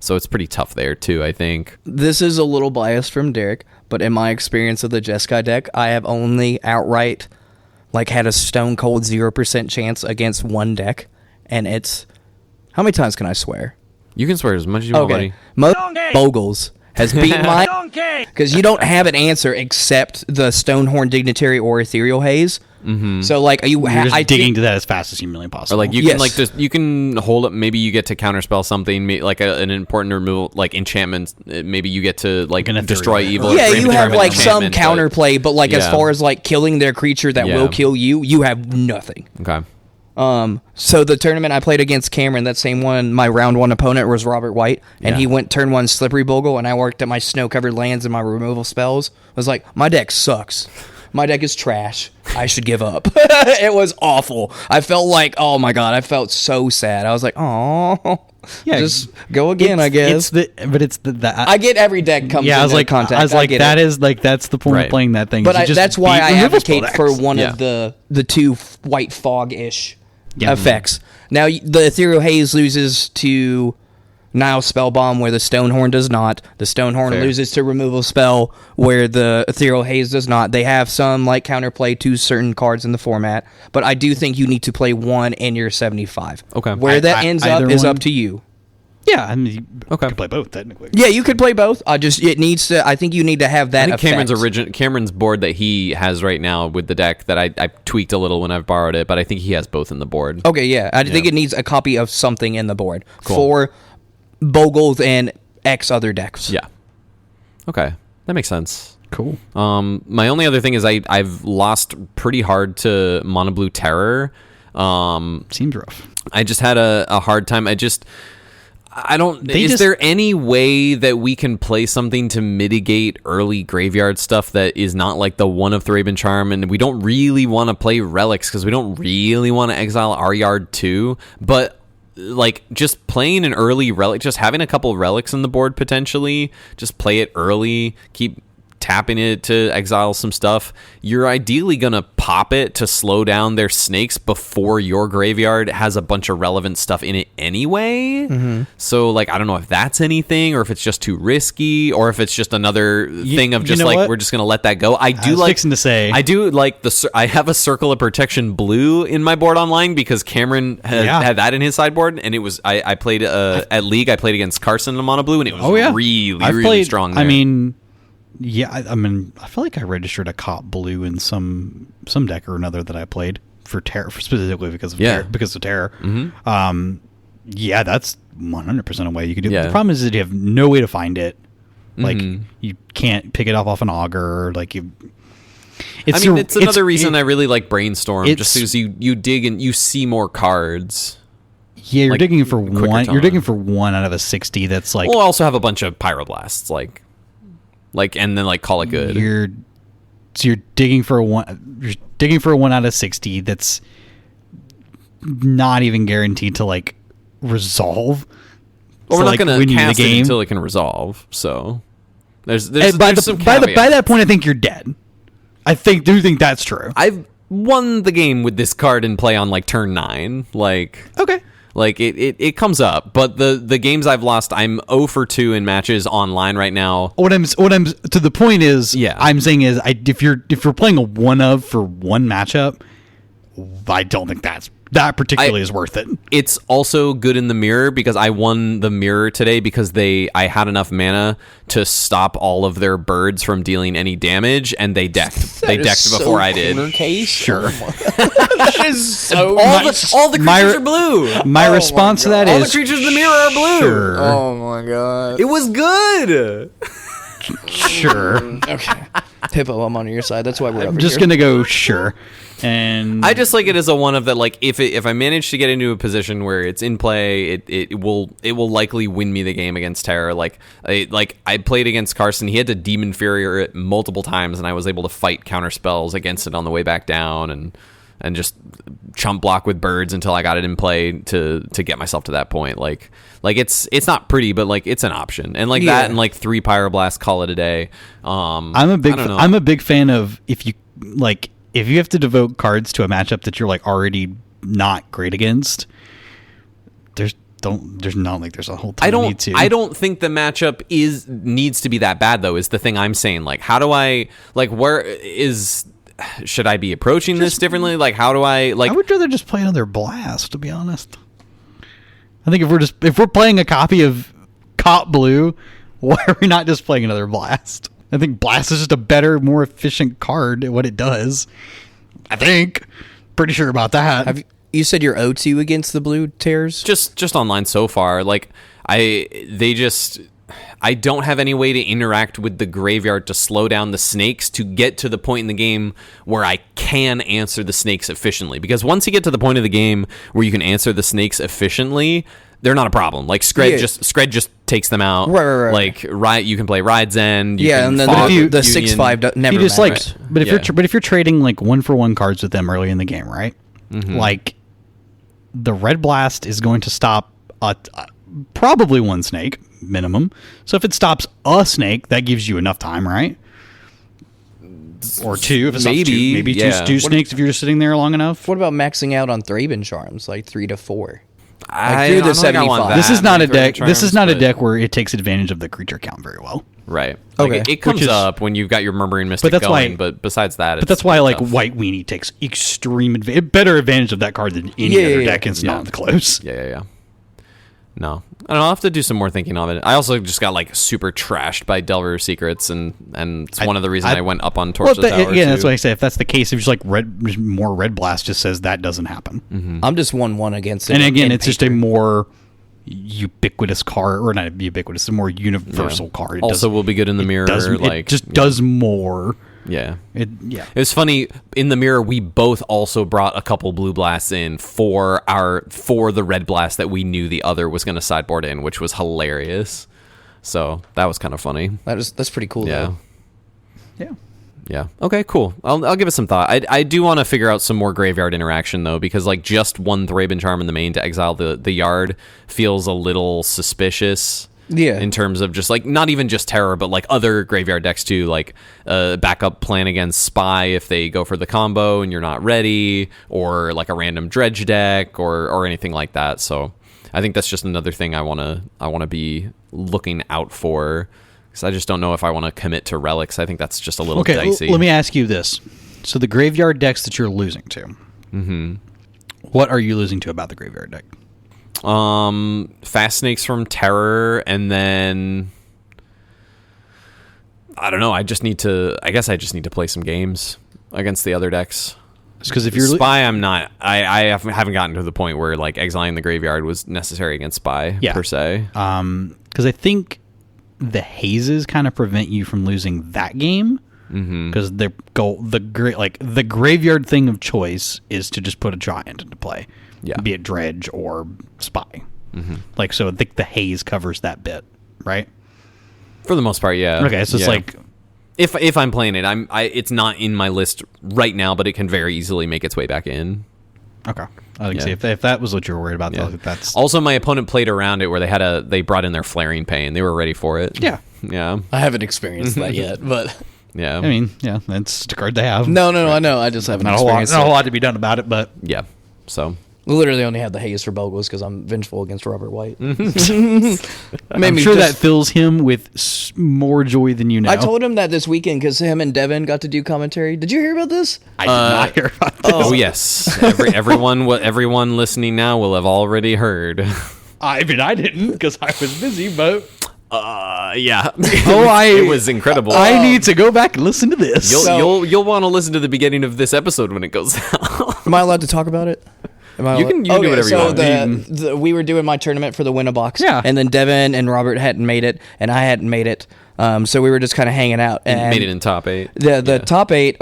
So it's pretty tough there too, I think. This is a little biased from Derek, but in my experience of the Jeskai deck, I have only outright like had a stone cold 0% chance against one deck, and it's how many times can I swear? You can swear as much as you want, buddy. Most Donkey! Bogles has beat my Donkey! because you don't have an answer except the Stonehorn Dignitary or Ethereal Haze. Mm-hmm. So like You're just digging to that as fast as humanly possible. Or like you Yes. can like just you can hold up. Maybe you get to counterspell something, like an important removal, like enchantment. Maybe you get to like An ethereal. destroy evil. Yeah, Grand you have Pyramid like some enchantment, counterplay, but like as yeah. far as like killing their creature that Yeah. will kill you, you have nothing. Okay. So the tournament I played against Cameron, that same one, my round 1 opponent was Robert White, and he went turn 1 Slippery Bogle, and I worked at my snow-covered lands and my removal spells. I was like, my deck sucks. My deck is trash. I should give up. It was awful. I felt like, oh my god, I felt so sad. I was like, oh, Yeah, just go again, I guess. It's the I get every deck comes yeah. I was into like, contact. I was like, get that it. is like that's the point Right. of playing that thing. But is you just that's why beat I removal spell advocate for decks. one Yeah. of the two white fog-ish Yeah. effects. Now, the Ethereal Haze loses to Nile Spellbomb where the Stonehorn does not. The Stonehorn Fair. loses to Removal Spell where the Ethereal Haze does not. They have some like counterplay to certain cards in the format, but I do think you need to play one in your 75. Okay. Where that ends up either is one? up to you. Yeah, I mean, you Okay. can play both technically. Yeah, you could play both. It needs to. I think you need to have that. I think effect. Cameron's board that he has right now with the deck that I tweaked a little when I've borrowed it, but I think he has both in the board. Okay, yeah. I think it needs a copy of something in the board Cool. for Bogles and X other decks. Yeah. Okay, that makes sense. Cool. My only other thing is I've lost pretty hard to Mono Blue Terror. Seems rough. I just had a hard time. I don't. They Is just- there any way that we can play something to mitigate early graveyard stuff that is not like the one of Thraben Charm? And we don't really want to play relics because we don't really want to exile our yard too. But like just playing an early relic, just having a couple relics in the board potentially, just play it early. Keep tapping it to exile some stuff, you're ideally going to pop it to slow down their snakes before your graveyard has a bunch of relevant stuff in it anyway. So, like, I don't know if that's anything, or if it's just too risky, or if it's just another thing of just, like, what? we're just going to let that go. I was fixing to say. I do like I have a Circle of Protection blue in my board online because Cameron had that in his sideboard, and it was, I played at League, I played against Carson in mono blue, and it was really strong there. I mean, I mean, I feel like I registered a cop blue in some deck or another that I played for Terror, specifically because of Terror. Yeah, that's 100% a way you can do it. The problem is that you have no way to find it. Like, you can't pick it off an auger. Like, it's another reason I really like Brainstorm, just because you dig and you see more cards. Yeah, you're digging for one. You're digging for 1 out of a 60. That's like. We'll also have a bunch of Pyroblasts, like, and then like call it good. You're digging for a 1. You're digging for a 1 out of 60. That's not even guaranteed to like resolve. Well, we're not going to cast it until it can resolve. So there's some caveats. By that point, I think you're dead. Do think that's true. I've won the game with this card in play on like turn 9. Like, okay. Like it comes up, but the games I've lost, I'm 0 for 2 in matches online right now. What I'm to the point is, I'm saying is, if you're playing a 1 for 1 matchup, I don't think that particularly is worth it. It's also good in the mirror because I won the mirror today because I had enough mana to stop all of their birds from dealing any damage, and they decked. They decked before I did. Case? Sure. That is so all the creatures are blue. My response to that is all the creatures in the mirror are blue. Sure. Oh my god. It was good. Sure. Okay. Hippo, I'm on your side. That's why we're I'm just gonna go sure. And I just like it as a one of that. Like if I manage to get into a position where it's in play, it will likely win me the game against Terror. Like I played against Carson. He had to Demon Fury it multiple times, and I was able to fight counter spells against it on the way back down, and just chump block with birds until I got it in play to get myself to that point. Like it's not pretty, but like it's an option, and like that, and like 3 Pyroblasts, call it a day. I'm a big fan of if you have to devote cards to a matchup that you're like already not great against. There's not like there's a whole ton of need to. I don't think the matchup needs to be that bad though. Is the thing I'm saying. Like, how do I should I be approaching this differently? Like, how do I like? I would rather just play another blast, to be honest. I think if we're playing a copy of Cop Blue, why are we not just playing another blast? I think blast is just a better, more efficient card at what it does. I think. Pretty sure about that. You said you're 0-2 against the blue tears? Just online so far. Like I don't have any way to interact with the graveyard to slow down the snakes to get to the point in the game where I can answer the snakes efficiently. Because once you get to the point of the game where you can answer the snakes efficiently, they're not a problem. Like Scred just takes them out. Right. Like you can play Ride's End. And then the 6/5 never you just matters. But if you're trading like 1-for-1 cards with them early in the game, right? Mm-hmm. Like the Red Blast is going to stop probably 1 snake minimum. So if it stops a snake, that gives you enough time, right? Or 2 if it's maybe two snakes if you're just sitting there long enough. What about maxing out on Thraben Charms, like 3 to 4? I through the 75. This is not a deck. This is not a deck where it takes advantage of the creature count very well. Right. Like it comes up when you've got your Murmuring Mystic going, but besides that, that's why like White Weenie takes extreme better advantage of that card than any other deck, and it's not close. Yeah. No, I don't know, I'll have to do some more thinking of it. I also just got like super trashed by Delver Secrets, and it's one of the reasons I went up on Torch the Tower. Yeah, that's what I say. If that's the case, if just like more Red Blast just says that doesn't happen. Mm-hmm. I'm just 1-1 against it. And again, it's just a more ubiquitous card, or not ubiquitous, a more universal card. Also will be good in the mirror. It just does more. Yeah. It was funny, in the mirror we both also brought a couple blue blasts in for the red blast that we knew the other was going to sideboard in, which was hilarious. So that was kind of funny. That's pretty cool though. Yeah. Okay, cool. I'll give it some thought. I do want to figure out some more graveyard interaction though, because like just 1 Thraben Charm in the main to exile the yard feels a little suspicious. Yeah. In terms of just like not even just terror, but like other graveyard decks too, like backup plan against spy if they go for the combo and you're not ready, or like a random dredge deck or anything like that. So I think that's just another thing I wanna be looking out for, because I just don't know if I want to commit to relics. I think that's just a little dicey. Let me ask you this: so the graveyard decks that you're losing to, what are you losing to about the graveyard deck? Fast Snakes from Terror, and then I don't know. I guess I just need to play some games against the other decks. Because if you're Spy, I'm not. I haven't gotten to the point where like exiling the graveyard was necessary against Spy per se. Because I think the hazes kind of prevent you from losing that game. Because the graveyard thing of choice is to just put a giant into play, be it dredge or spy. Like, so I think the haze covers that bit, right? For the most part, yeah. Okay, so it's like if I'm playing it, it's not in my list right now, but it can very easily make its way back in. Okay, I think see if that was what you were worried about, that's also my opponent played around it where they brought in their Flaring Pain. They were ready for it. Yeah. I haven't experienced that yet, but yeah. I mean, that's a card to have. No, I know. I just haven't experienced it. Not a lot to be done about it, but Yeah. So We literally only had the haze for Bogles because I'm vengeful against Robert White. I'm sure that fills him with more joy than you know. I told him that this weekend because him and Devin got to do commentary. Did you hear about this? I did not hear about this. Oh yes, everyone listening now will have already heard. I mean, I didn't because I was busy, but Yeah. it was incredible. I need to go back and listen to this. You'll want to listen to the beginning of this episode when it goes out. Am I allowed to talk about it? You can do whatever you want. We were doing my tournament for the Win-A-Box. Yeah. And then Devin and Robert hadn't made it, and I hadn't made it. So we were just kind of hanging out. And made it in top 8. The top 8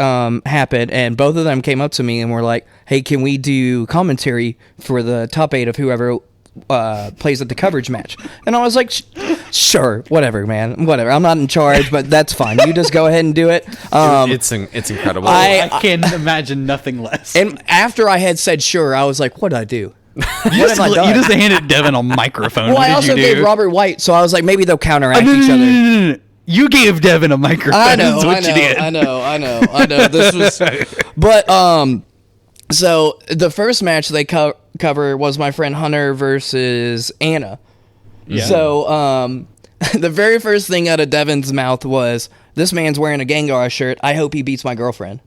happened, and both of them came up to me and were like, hey, can we do commentary for the top 8 of whoever plays at the coverage match? And I was like, sure, whatever, man, whatever. I'm not in charge, but that's fine. You just go ahead and do it. It's incredible. I can imagine nothing less. And after I had said sure, I was like, what did I do? You just handed Devin a microphone. Well, I also gave Robert White, so I was like, maybe they'll counteract each other. No. You gave Devin a microphone. I know, is what you did. I know. This was, but so the first match they cover was my friend Hunter versus Anna. Yeah. So the very first thing out of Devin's mouth was, "This man's wearing a Gengar shirt. I hope he beats my girlfriend."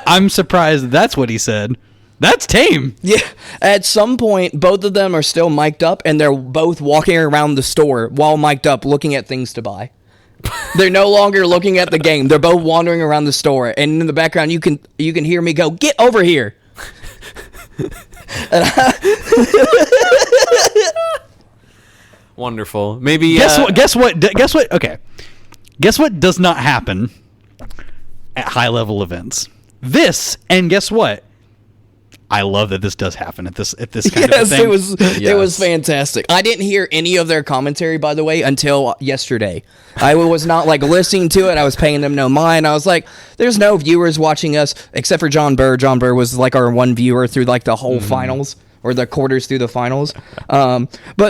I'm surprised that's what he said. That's tame. Yeah. At some point, both of them are still mic'd up, and they're both walking around the store while mic'd up, looking at things to buy. They're no longer looking at the game. They're both wandering around the store, and in the background, you can hear me go, "Get over here!" Wonderful. Maybe Guess what? Okay. Guess what does not happen at high level events? This, and guess what? I love that this does happen at this kind of thing. Yes, it was fantastic. I didn't hear any of their commentary, by the way, until yesterday. I was not like listening to it. I was paying them no mind. I was like, there's no viewers watching us except for John Burr. John Burr was like our one viewer through like the whole finals, or the quarters through the finals. But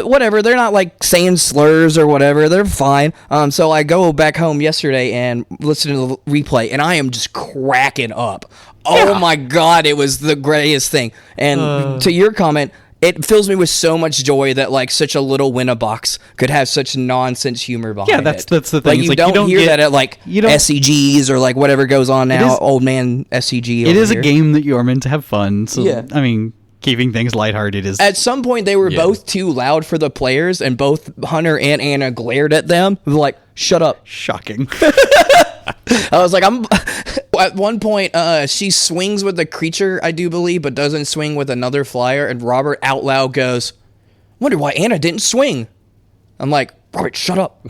whatever, they're not like saying slurs or whatever. They're fine. So I go back home yesterday and listen to the replay, and I am just cracking up. Oh my God, it was the greatest thing. And to your comment, it fills me with so much joy that like such a little Win-A-Box could have such nonsense humor behind it. Yeah, that's the thing. Like, you don't hear that at like SCGs or like whatever goes on now. Old man SCG. It is a game that you are meant to have fun. So yeah. I mean, keeping things lighthearted is. At some point, they were both too loud for the players, and both Hunter and Anna glared at them. Like, shut up. Shocking. I was like, at one point, she swings with the creature, I do believe, but doesn't swing with another flyer. And Robert out loud goes, "Wonder why Anna didn't swing." I'm like, Robert, shut up.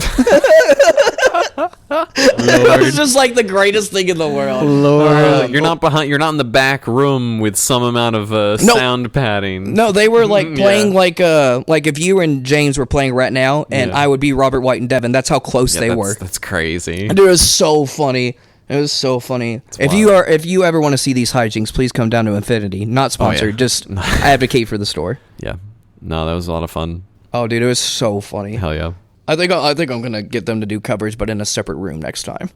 It was just like the greatest thing in the world. Lord, you're not behind. You're not in the back room with some amount of sound padding. No, they were like playing like if you and James were playing right now, and I would be Robert White and Devin. That's how close they were. That's crazy. And it was so funny. It was so funny. If you ever want to see these hijinks, please come down to Infinity. Not sponsored, just advocate for the store. Yeah. No, that was a lot of fun. Oh, dude, it was so funny. Hell yeah. I think I'm gonna get them to do coverage, but in a separate room next time.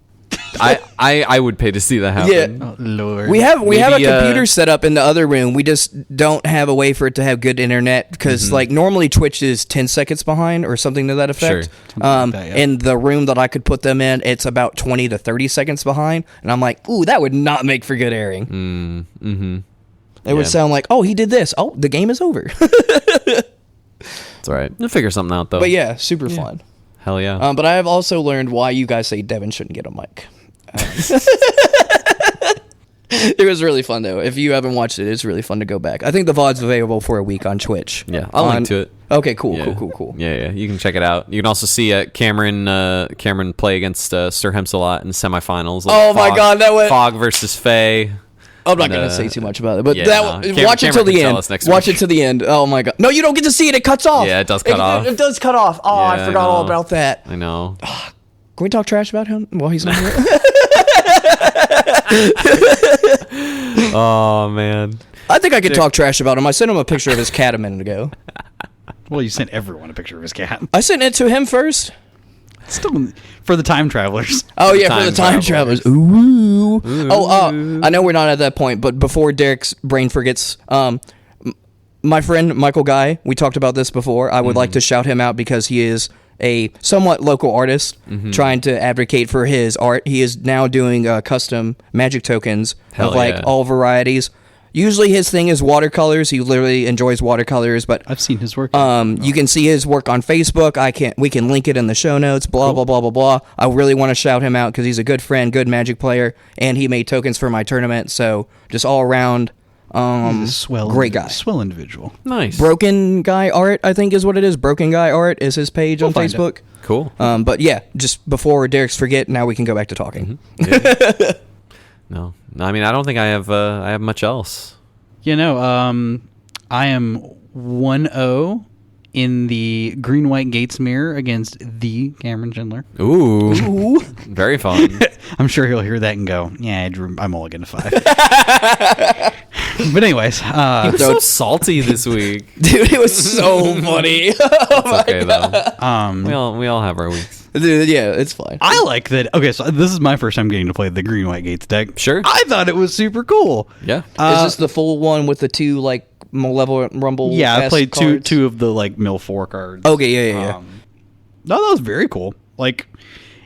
I would pay to see that happen. Yeah. Oh, Lord. We have a Maybe, computer set up in the other room. We just don't have a way for it to have good internet because like normally Twitch is 10 seconds behind or something to that effect. Sure. Like that, yeah. In the room that I could put them in, it's about 20 to 30 seconds behind, and I'm like, ooh, that would not make for good airing. It would sound like, oh, he did this. Oh, the game is over. It's all right. We'll figure something out though. But yeah, super fun. Hell yeah. But I have also learned why you guys say Devin shouldn't get a mic. It was really fun though. If you haven't watched it, it's really fun to go back. I think the VOD's available for a week on Twitch. Yeah, I'll link to it. Okay, cool. Yeah. You can check it out. You can also see Cameron play against Sir Hemsalot in the semifinals. Oh my God, that went Fog versus Faye. I'm not going to say too much about it, but Yeah, no. watch it till the end. Watch week. it to the end. Oh my God. No, you don't get to see it. It cuts off. Yeah, it does cut off. It does cut off. Oh, Yeah, I forgot all know. about that. I know. Can we talk trash about him while he's not here? Oh man. I think I could talk trash about him. I sent him a picture of his cat a minute ago. Well, you sent everyone a picture of his cat. I sent it to him first. Still, for the time travelers. Oh yeah, for the time travelers. Ooh. Oh, I know we're not at that point, but before Derrick's brain forgets, my friend Michael Guy, we talked about this before. I would like to shout him out because he is a somewhat local artist trying to advocate for his art. He is now doing custom magic tokens Hell of like yeah. all varieties. Usually his thing is watercolors. He literally enjoys watercolors, but I've seen his work. you can see his work on Facebook. We can link it in the show notes, blah, blah, blah, blah, blah. I really want to shout him out because he's a good friend, good Magic player, and he made tokens for my tournament. So just all around, He's a swell, great guy. Swell individual. Nice. Broken Guy Art, I think is what it is. Broken Guy Art is his page on find Facebook. Cool. But yeah, just before Derrick's forget, now we can go back to talking. No, I mean I don't think I have much else. You know, I am 1-0 in the green-white gates mirror against the Cameron Schindler. Ooh. Very fun. I'm sure he'll hear that and go, yeah, I'm only getting a 5. But anyways, You're so salty this week. Dude, it was so funny. It's okay though. We all have our weeks. Dude, yeah, it's fine. I like that. Okay, so this is my first time getting to play the green-white gates deck. Sure. I thought it was super cool. Yeah. Is this the full one with the two, like, Malevolent Rumble? Yeah, I played cards? two of the, like, mill 4 cards. Okay, yeah. No, that was very cool. Like,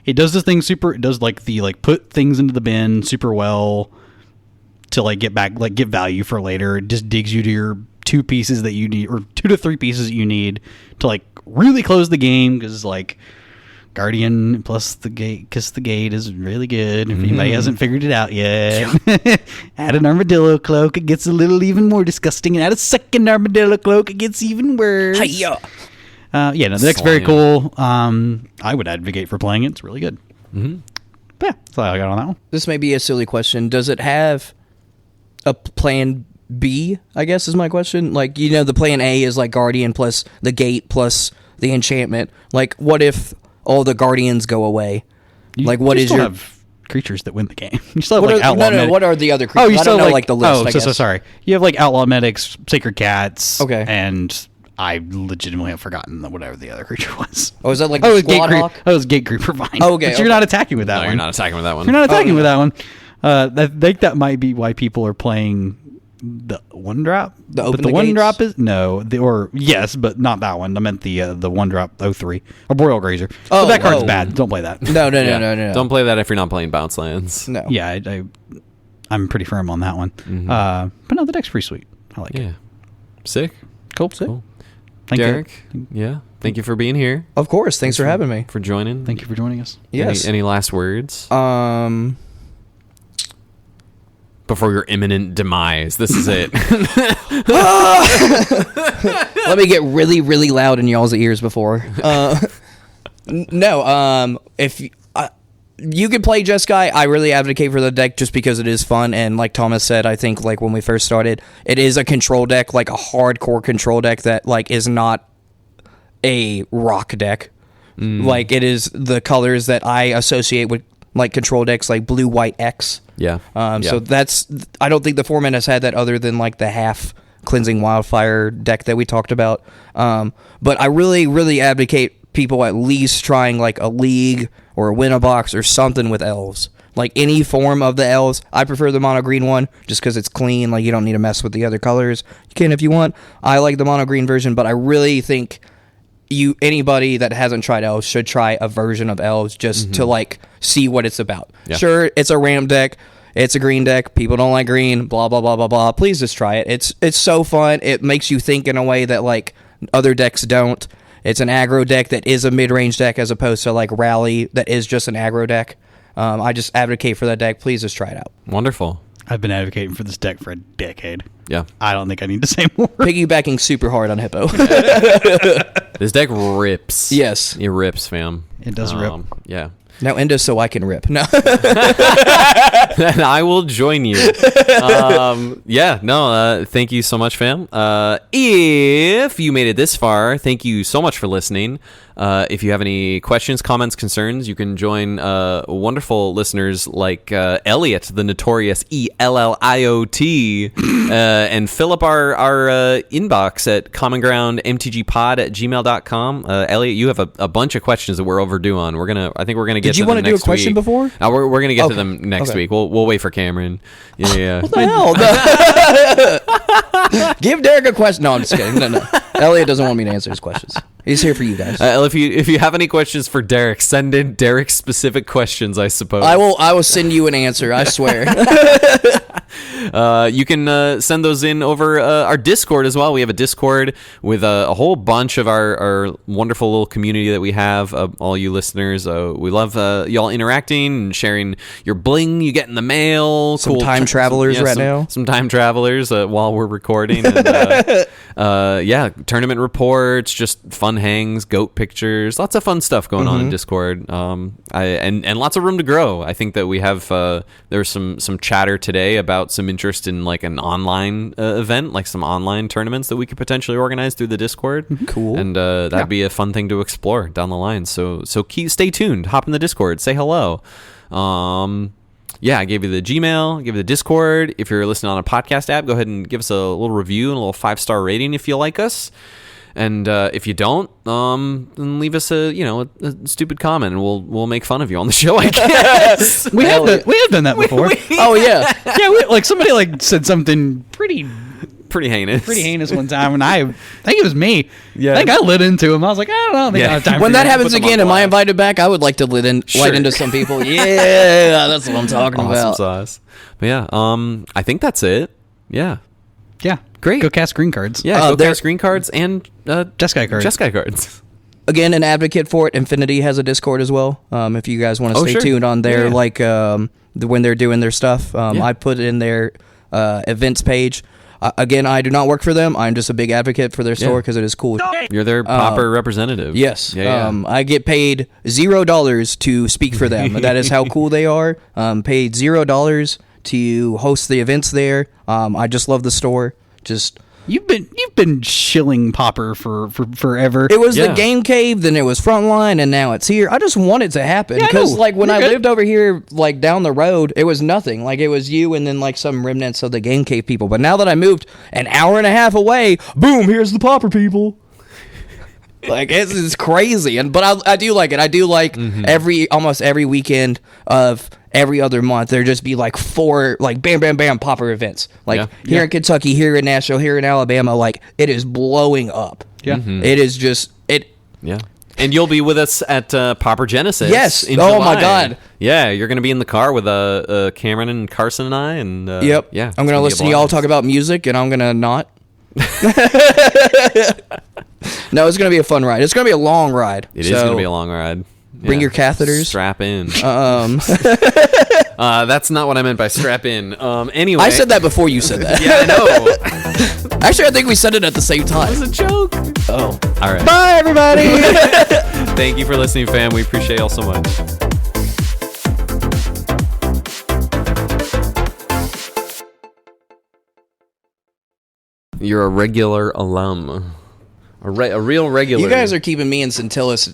it does this thing it does, like, the, like, put things into the bin super well to, like, get back, like, get value for later. It just digs you to your 2 pieces that you need, or 2 to 3 pieces that you need to, like, really close the game, because, like, Guardian plus the gate, Kiss the Gate is really good. If anybody hasn't figured it out yet, add an armadillo cloak, it gets a little even more disgusting. And add a second armadillo cloak, it gets even worse. Hi-ya. No, the deck's very cool. I would advocate for playing it. It's really good. But yeah, that's all I got on that one. This may be a silly question. Does it have a plan B, I guess is my question? Like, you know, the plan A is like Guardian plus the gate plus the enchantment. Like, what if all the Guardians go away? Like, what you is still your... have creatures that win the game. You still have What like are, outlaw no, medics. what are the other creatures? You I still don't know, have like, the list, I guess. so sorry. You have like outlaw medics, sacred cats. Okay. And I legitimately have forgotten whatever the other creature was. Oh, is that like Oh, the it was Squad Hawk? It was Gate Creeper Vine. Oh, okay, But you're not attacking with that No, one. you're not attacking with that one. You're not attacking with that one. I think that might be why people are playing the one drop. The but open the the one gates? drop is yes, but not that one. I meant the one drop 03 or Boreal Grazer. Oh, But that card's oh. bad. Don't play that. No. Don't play that if you're not playing bounce lands. No. Yeah, I'm pretty firm on that one. But no, the deck's pretty sweet. I like it. Yeah. Sick. Cool. Cool. Thank Derrick. you. Yeah. Thank you for being here. Of course. Thanks for having me. For joining. Thank you for joining us. Yes. Any last words? Before your imminent demise. This is it. Let me get really, really loud in y'all's ears before. No, if you could play Jeskai, I really advocate for the deck just because it is fun. And like Thomas said, I think like when we first started, it is a control deck, like a hardcore control deck that like is not a rock deck. Like it is the colors that I associate with like control decks, like blue, white, X. Yeah. So that's, I don't think the format has had that other than like the half Cleansing Wildfire deck that we talked about. But I really, really advocate people at least trying like a league or a win-a-box or something with Elves. Like any form of the Elves. I prefer the mono green one just because it's clean. Like you don't need to mess with the other colors. You can if you want. I like the mono green version, but I really think anybody that hasn't tried Elves should try a version of Elves just to like see what it's about. Yeah. Sure, it's a ramp deck. It's a green deck. People don't like green. Blah blah blah blah blah. Please just try it. It's so fun. It makes you think in a way that like other decks don't. It's an aggro deck that is a mid-range deck as opposed to like Rally that is just an aggro deck. I just advocate for that deck. Please just try it out. Wonderful. I've been advocating for this deck for a decade. Yeah. I don't think I need to say more. Piggybacking super hard on Hippo. This deck rips. Yes. It rips, fam. It does rip. Yeah. Now Endo so I can rip. No. And I will join you. Thank you so much, fam. If you made it this far, thank you so much for listening. If you have any questions, comments, concerns, you can join wonderful listeners like Elliot, the notorious ELLIOT, and fill up our inbox at commongroundmtgpod@gmail.com. Elliot, you have a bunch of questions that we're overdue on. I think we're gonna get. Did you want to do a question week. before? We're gonna get to them next week. We'll wait for Cameron. Yeah. What the hell? Give Derrick a question. No, I'm just kidding. No. Elliot doesn't want me to answer his questions. He's here for you guys. If you have any questions for Derrick, send in Derrick specific questions, I suppose. I will send you an answer, I swear. You can send those in over our Discord as well. We have a Discord with a whole bunch of our wonderful little community that we have, all you listeners. We love y'all interacting and sharing your bling you get in the mail. Some time travelers now. Some time travelers while we're recording. And, tournament reports, just fun hangs, goat pictures, lots of fun stuff going on in Discord. And lots of room to grow. I think that we have there's some chatter today about some interest in like an online event, like some online tournaments that we could potentially organize through the Discord. Cool. And that'd be a fun thing to explore down the line. So stay tuned, hop in the Discord, say hello. I gave you the Gmail, give you the Discord. If you're listening on a podcast app, go ahead and give us a little review and a little 5-star rating if you like us. And if you don't, then leave us a stupid comment, and we'll make fun of you on the show, I guess. we have done that before. Oh yeah, somebody said something pretty heinous one time, and I think it was me. Yeah. I think I lit into him. I was like, I don't know. I think I have time when for that you. happens again, am I invited back? I would like to light into some people. Yeah, that's what I'm talking about. Sauce. But yeah, I think that's it. Yeah. Yeah. Great. Go cast green cards. Yeah, go cast green cards and Jeskai cards. Jeskai cards. Again, an advocate for it. Infinity has a Discord as well. If you guys want to stay tuned on there, when they're doing their stuff, I put it in their events page. Again, I do not work for them. I'm just a big advocate for their store because it is cool. You're their Pauper representative. Yes. I get paid $0 to speak for them. That is how cool they are. Paid $0 to host the events there. I just love the store. You've been shilling Pauper for forever. It was the Game Cave, then it was Frontline, and now it's here. I just want it to happen because, when I lived over here, down the road, it was nothing. It was you and then some remnants of the Game Cave people. But now that I moved an hour and a half away, boom, here's the Pauper people. It's crazy, but I do like it. I do like almost every weekend of every other month there just be 4 bam bam bam Pauper events here in Kentucky, here in Nashville, here in Alabama. It is blowing up. It is just and you'll be with us at PauperGenesis. Yes. In oh July. My God. Yeah, you're going to be in the car with Cameron and Carson and I, and yep. Yeah, I'm going to listen to y'all talk about music, and I'm going to not. No, it's going to be a fun ride. It's going to be a long ride. It is going to be a long ride. Bring your catheters. Strap in. That's not what I meant by strap in. Anyway. I said that before you said that. Yeah, I know. Actually, I think we said it at the same time. It was a joke. Oh. All right. Bye, everybody. Thank you for listening, fam. We appreciate y'all so much. You're a regular alum. A real regular. You guys are keeping me and Centillus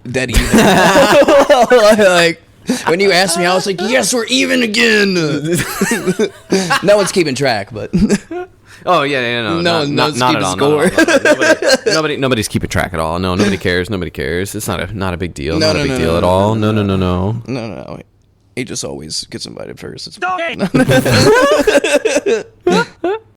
dead even. When you asked me, I was like, yes, we're even again. No one's keeping track, but... Oh yeah, no, No one knows not keep at a all. score. Nobody's keeping track at all. No, nobody cares. Nobody cares. It's not a big deal. No, Not no, a big no, deal no, at no, all. no, No. No. He just always gets invited first. It's Donkey!